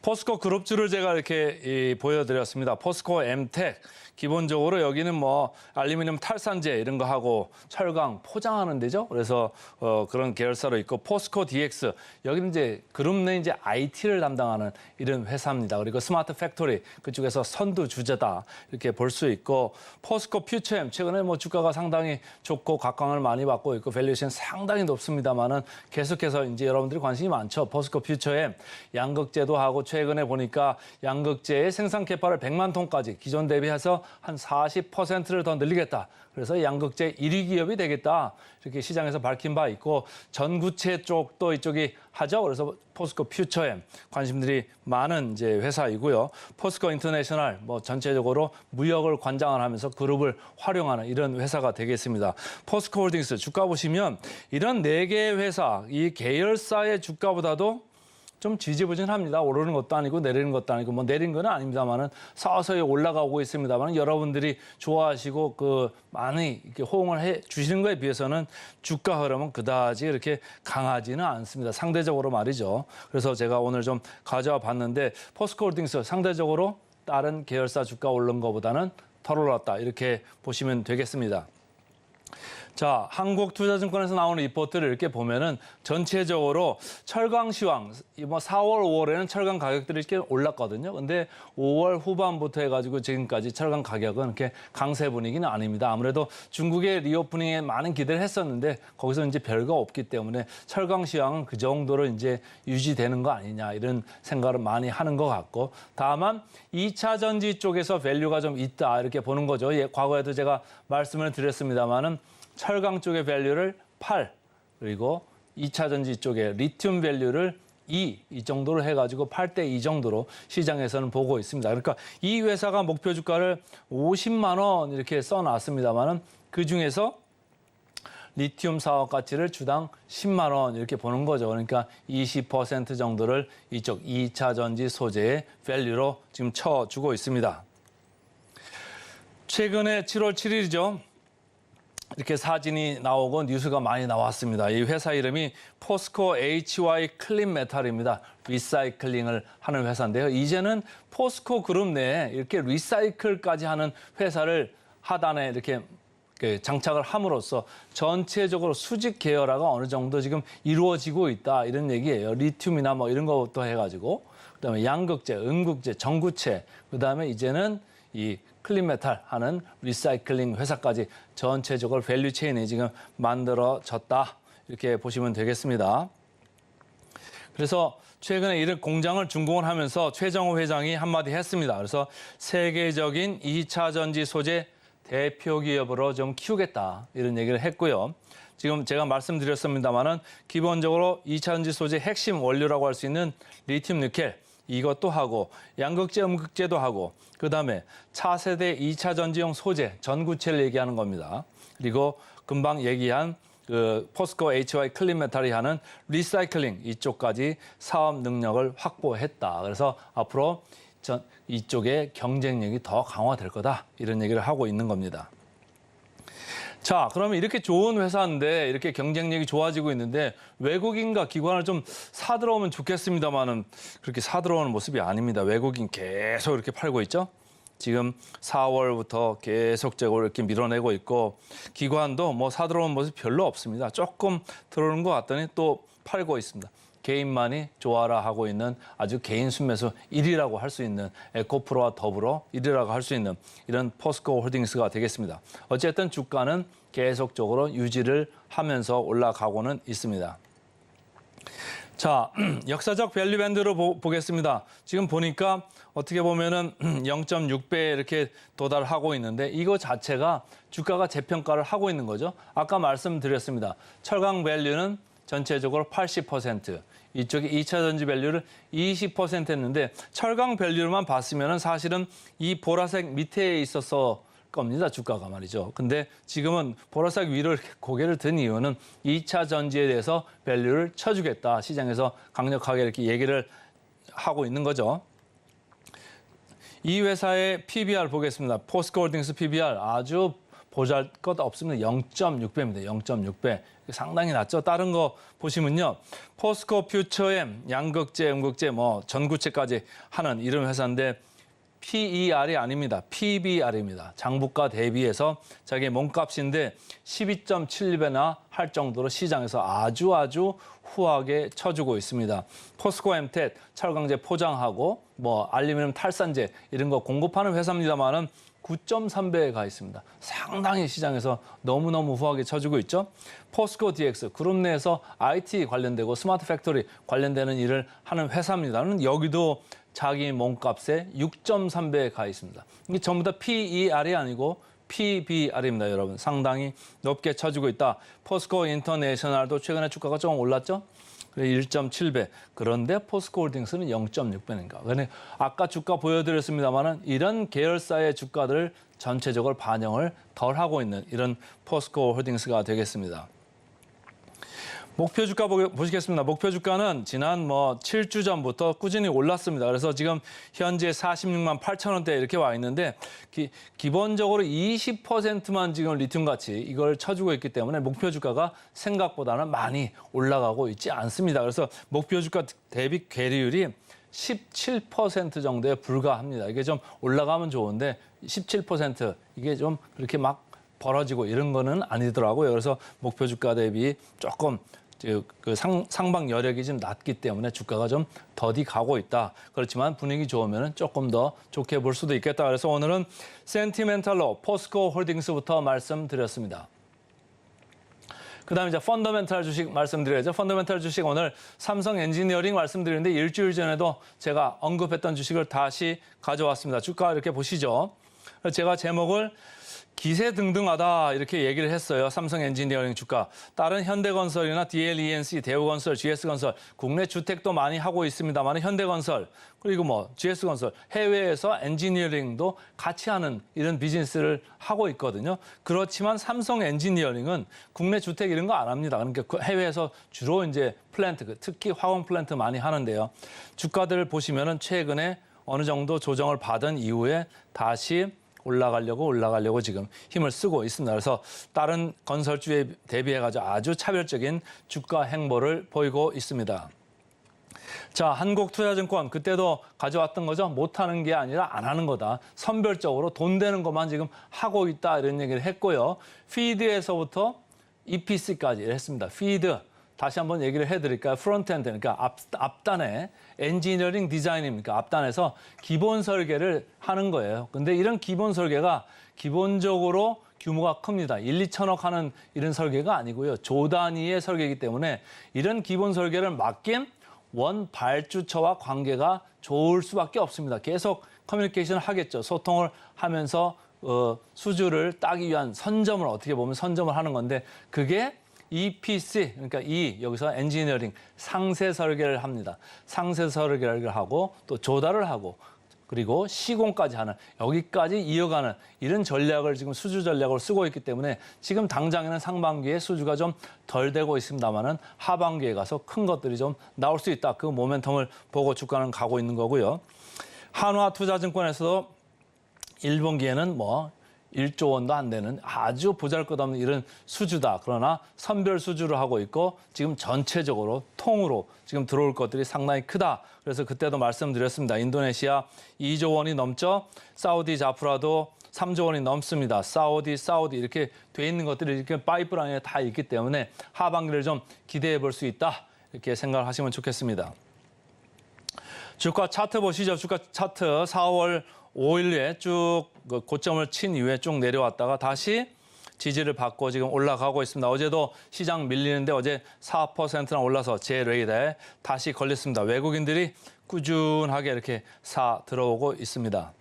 S2: 포스코 그룹주를 제가 이렇게 보여드렸습니다. 포스코 엠텍 기본적으로 여기는 뭐 알루미늄 탈산제 이런 거 하고 철강 포장하는 데죠. 그래서 그런 계열사로 있고 포스코 DX 여기는 이제 그룹 내 이제 IT를 담당하는 이런 회사입니다. 그리고 스마트 팩토리 그쪽에서 선두주자다 이렇게 볼 수 있고 포스코 퓨처엠 최근에 뭐 주가가 상당히 좋고 각광을 많이 받고 있고 밸류에이션 상당히 높습니다만은 계속해서 이제 여러분들이 관심이 많죠. 포스코 퓨처엠 양극재도 하고 최근에 보니까 양극재의 생산 캐파를 100만 톤까지 기존 대비해서 한 40%를 더 늘리겠다. 그래서 양극재 1위 기업이 되겠다. 이렇게 시장에서 밝힌 바 있고 전구체 쪽도 이쪽이 하죠. 그래서 포스코 퓨처엠 관심들이 많은 이제 회사이고요. 포스코 인터내셔널 뭐 전체적으로 무역을 관장을 하면서 그룹을 활용하는 이런 회사가 되겠습니다. 포스코 홀딩스 주가 보시면 이런 4개의 회사 이 계열사의 주가보다도 좀 지지부진합니다. 오르는 것도 아니고 내리는 것도 아니고 뭐 내린 건 아닙니다만은 서서히 올라가고 있습니다만 여러분들이 좋아하시고 그 많이 이렇게 호응을 해 주시는 거에 비해서는 주가 흐름은 그다지 이렇게 강하지는 않습니다. 상대적으로 말이죠. 그래서 제가 오늘 좀 가져와 봤는데 포스코 홀딩스 상대적으로 다른 계열사 주가 오른 것보다는 덜 올랐다 이렇게 보시면 되겠습니다. 자, 한국투자증권에서 나오는 리포트를 이렇게 보면은 전체적으로 철강 시황, 뭐 4월, 5월에는 철강 가격들이 이렇게 올랐거든요. 근데 5월 후반부터 해가지고 지금까지 철강 가격은 이렇게 강세 분위기는 아닙니다. 아무래도 중국의 리오프닝에 많은 기대를 했었는데 거기서 이제 별거 없기 때문에 철강 시황은 그 정도로 이제 유지되는 거 아니냐 이런 생각을 많이 하는 것 같고 다만 2차 전지 쪽에서 밸류가 좀 있다 이렇게 보는 거죠. 예, 과거에도 제가 말씀을 드렸습니다만은 철강 쪽의 밸류를 8 그리고 2차 전지 쪽의 리튬 밸류를 2 이 정도로 해가지고 8대 2 정도로 시장에서는 보고 있습니다. 그러니까 이 회사가 목표 주가를 50만 원 이렇게 써놨습니다만은 그 중에서 리튬 사업 가치를 주당 10만 원 이렇게 보는 거죠. 그러니까 20% 정도를 이쪽 2차 전지 소재의 밸류로 지금 쳐주고 있습니다. 최근에 7월 7일이죠. 이렇게 사진이 나오고 뉴스가 많이 나왔습니다. 이 회사 이름이 포스코 HY 클린 메탈입니다. 리사이클링을 하는 회사인데요. 이제는 포스코 그룹 내에 이렇게 리사이클까지 하는 회사를 하단에 이렇게 장착을 함으로써 전체적으로 수직 계열화가 어느 정도 지금 이루어지고 있다 이런 얘기예요. 리튬이나 뭐 이런 것부터 해가지고 그다음에 양극재, 음극재, 전구체 그다음에 이제는 이 클린메탈 하는 리사이클링 회사까지 전체적으로 밸류 체인이 지금 만들어졌다 이렇게 보시면 되겠습니다. 그래서 최근에 이런 공장을 준공을 하면서 최정호 회장이 한마디 했습니다. 그래서 세계적인 2차 전지 소재 대표 기업으로 좀 키우겠다 이런 얘기를 했고요. 지금 제가 말씀드렸습니다만은 기본적으로 2차 전지 소재 핵심 원료라고 할 수 있는 리튬 니켈 이것도 하고 양극재, 음극재도 하고 그다음에 차세대 2차 전지용 소재, 전구체를 얘기하는 겁니다. 그리고 금방 얘기한 그 포스코 HY 클린메탈이 하는 리사이클링 이쪽까지 사업 능력을 확보했다. 그래서 앞으로 이쪽의 경쟁력이 더 강화될 거다. 이런 얘기를 하고 있는 겁니다. 자, 그러면 이렇게 좋은 회사인데 이렇게 경쟁력이 좋아지고 있는데 외국인과 기관을 좀 사들어오면 좋겠습니다만은 그렇게 사들어오는 모습이 아닙니다. 외국인 계속 이렇게 팔고 있죠. 지금 4월부터 계속적으로 이렇게 밀어내고 있고 기관도 뭐 사들어오는 모습 별로 없습니다. 조금 들어오는 것 같더니 또 팔고 있습니다. 개인만이 좋아라 하고 있는 아주 개인 순매수 1위라고 할 수 있는 에코프로와 더불어 1위라고 할 수 있는 이런 포스코 홀딩스가 되겠습니다. 어쨌든 주가는 계속적으로 유지를 하면서 올라가고는 있습니다. 자, 역사적 밸류 밴드로 보겠습니다. 지금 보니까 어떻게 보면은 0.6배 이렇게 도달하고 있는데 이거 자체가 주가가 재평가를 하고 있는 거죠. 아까 말씀드렸습니다. 철강 밸류는 전체적으로 80%, 이쪽이 2차 전지 밸류를 20% 했는데 철강 밸류만 봤으면 사실은 이 보라색 밑에 있어서 겁니다. 주가가 말이죠. 근데 지금은 보라색 위로 이렇게 고개를 든 이유는 2차 전지에 대해서 밸류를 쳐주겠다. 시장에서 강력하게 이렇게 얘기를 하고 있는 거죠. 이 회사의 PBR 보겠습니다. 포스코홀딩스 PBR 아주 보잘것 없습니다. 0.6배입니다. 0.6배. 상당히 낮죠. 다른 거 보시면요. 포스코 퓨처엠, 양극재, 음극재, 뭐 전구체까지 하는 이런 회사인데 PER이 아닙니다. PBR입니다. 장부가 대비해서 자기 몸값인데 12.7배나 할 정도로 시장에서 아주 후하게 쳐주고 있습니다. 포스코 엠텟 철강제 포장하고 뭐 알루미늄 탈산제 이런 거 공급하는 회사입니다만은 9.3배에 가 있습니다. 상당히 시장에서 너무너무 후하게 쳐주고 있죠. 포스코 DX 그룹 내에서 IT 관련되고 스마트 팩토리 관련되는 일을 하는 회사입니다는 여기도 자기 몸값의 6.3배에 가 있습니다. 이게 전부 다 PER이 아니고 PBR입니다, 여러분. 상당히 높게 쳐주고 있다. 포스코 인터내셔널도 최근에 주가가 조금 올랐죠? 1.7배. 그런데 포스코 홀딩스는 0.6배니까. 그런데 아까 주가 보여드렸습니다만은 이런 계열사의 주가들을 전체적으로 반영을 덜 하고 있는 이런 포스코 홀딩스가 되겠습니다. 목표 주가 보시겠습니다. 목표 주가는 지난 7주 전부터 꾸준히 올랐습니다. 그래서 지금 현재 46만 8천 원대 이렇게 와 있는데 기본적으로 20%만 지금 리튬 가치 이걸 쳐주고 있기 때문에 목표 주가가 생각보다는 많이 올라가고 있지 않습니다. 그래서 목표 주가 대비 괴리율이 17% 정도에 불과합니다. 이게 좀 올라가면 좋은데 17% 이게 좀 그렇게 막 벌어지고 이런 거는 아니더라고요. 그래서 목표 주가 대비 조금 그 상방 여력이 좀 낮기 때문에 주가가 좀 더디 가고 있다. 그렇지만 분위기 좋으면 조금 더 좋게 볼 수도 있겠다. 그래서 오늘은 센티멘탈로 포스코 홀딩스부터 말씀드렸습니다. 그다음에 이제 펀더멘탈 주식 말씀드려야죠. 펀더멘탈 주식 오늘 삼성 엔지니어링 말씀드리는데 일주일 전에도 제가 언급했던 주식을 다시 가져왔습니다. 주가 이렇게 보시죠. 제가 제목을 기세등등하다 이렇게 얘기를 했어요. 삼성 엔지니어링 주가. 다른 현대건설이나 DLENC, 대우건설, GS건설, 국내 주택도 많이 하고 있습니다만 현대건설 그리고 GS건설 해외에서 엔지니어링도 같이 하는 이런 비즈니스를 하고 있거든요. 그렇지만 삼성 엔지니어링은 국내 주택 이런 거 안 합니다. 그러니까 해외에서 주로 이제 플랜트, 특히 화공 플랜트 많이 하는데요. 주가들을 보시면은 최근에 어느 정도 조정을 받은 이후에 다시 올라가려고 지금 힘을 쓰고 있습니다. 그래서 다른 건설주에 대비해가지고 아주 차별적인 주가 행보를 보이고 있습니다. 자, 한국투자증권 그때도 가져왔던 거죠. 못하는 게 아니라 안 하는 거다. 선별적으로 돈 되는 것만 지금 하고 있다 이런 얘기를 했고요. 피드에서부터 EPC까지 했습니다. 피드. 다시 한번 얘기를 해드릴까요? 프론트엔드, 그러니까 앞단에 엔지니어링 디자인입니까? 앞단에서 기본 설계를 하는 거예요. 근데 이런 기본 설계가 기본적으로 규모가 큽니다. 1, 2천억 하는 이런 설계가 아니고요. 조 단위의 설계이기 때문에 이런 기본 설계를 맡긴 원 발주처와 관계가 좋을 수밖에 없습니다. 계속 커뮤니케이션을 하겠죠. 소통을 하면서 수주를 따기 위한 선점을 어떻게 보면 선점을 하는 건데 그게 EPC, 그러니까 여기서 엔지니어링, 상세 설계를 합니다. 상세 설계를 하고 또 조달을 하고 그리고 시공까지 하는 여기까지 이어가는 이런 전략을 지금 수주 전략을 쓰고 있기 때문에 지금 당장에는 상반기에 수주가 좀 덜 되고 있습니다만은 하반기에 가서 큰 것들이 좀 나올 수 있다. 그 모멘텀을 보고 주가는 가고 있는 거고요. 한화투자증권에서도 1분기에는 1조 원도 안 되는 아주 보잘것없는 이런 수주다. 그러나 선별 수주를 하고 있고 지금 전체적으로 통으로 지금 들어올 것들이 상당히 크다. 그래서 그때도 말씀드렸습니다. 인도네시아 2조 원이 넘죠. 사우디 자프라도 3조 원이 넘습니다. 사우디 이렇게 돼 있는 것들이 이렇게 파이프라인에 다 있기 때문에 하반기를 좀 기대해 볼 수 있다. 이렇게 생각을 하시면 좋겠습니다. 주가 차트 보시죠. 주가 차트 4월 5일에 쭉 고점을 친 이후에 쭉 내려왔다가 다시 지지를 받고 지금 올라가고 있습니다. 어제도 시장 밀리는데 어제 4%나 올라서 제 레이더에 다시 걸렸습니다. 외국인들이 꾸준하게 이렇게 사 들어오고 있습니다.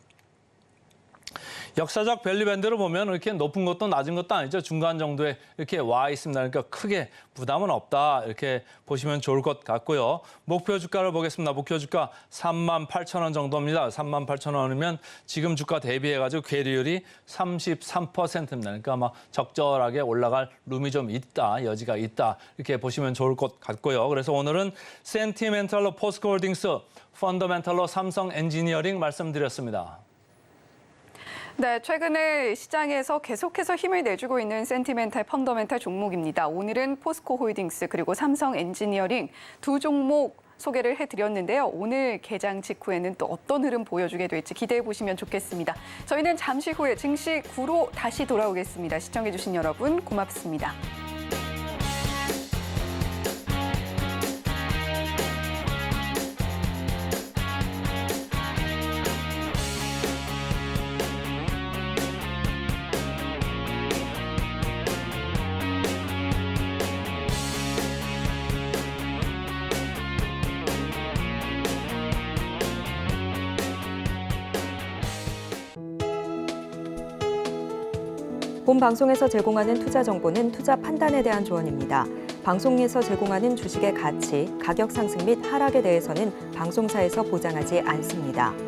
S2: 역사적 밸류밴드를 보면 이렇게 높은 것도 낮은 것도 아니죠. 중간 정도에 이렇게 와 있습니다. 그러니까 크게 부담은 없다. 이렇게 보시면 좋을 것 같고요. 목표 주가를 보겠습니다. 목표 주가 38,000원 정도입니다. 38,000원이면 지금 주가 대비해가지고 괴리율이 33%입니다. 그러니까 아마 적절하게 올라갈 룸이 좀 있다. 여지가 있다. 이렇게 보시면 좋을 것 같고요. 그래서 오늘은 센티멘털로 포스코홀딩스, 펀더멘털로 삼성 엔지니어링 말씀드렸습니다.
S3: 네, 최근에 시장에서 계속해서 힘을 내주고 있는 센티멘탈, 펀더멘탈 종목입니다. 오늘은 포스코홀딩스 그리고 삼성 엔지니어링 두 종목 소개를 해드렸는데요. 오늘 개장 직후에는 또 어떤 흐름 보여주게 될지 기대해 보시면 좋겠습니다. 저희는 잠시 후에 증시 9로 다시 돌아오겠습니다. 시청해주신 여러분 고맙습니다.
S1: 본 방송에서 제공하는 투자 정보는 투자 판단에 대한 조언입니다. 방송에서 제공하는 주식의 가치, 가격 상승 및 하락에 대해서는 방송사에서 보장하지 않습니다.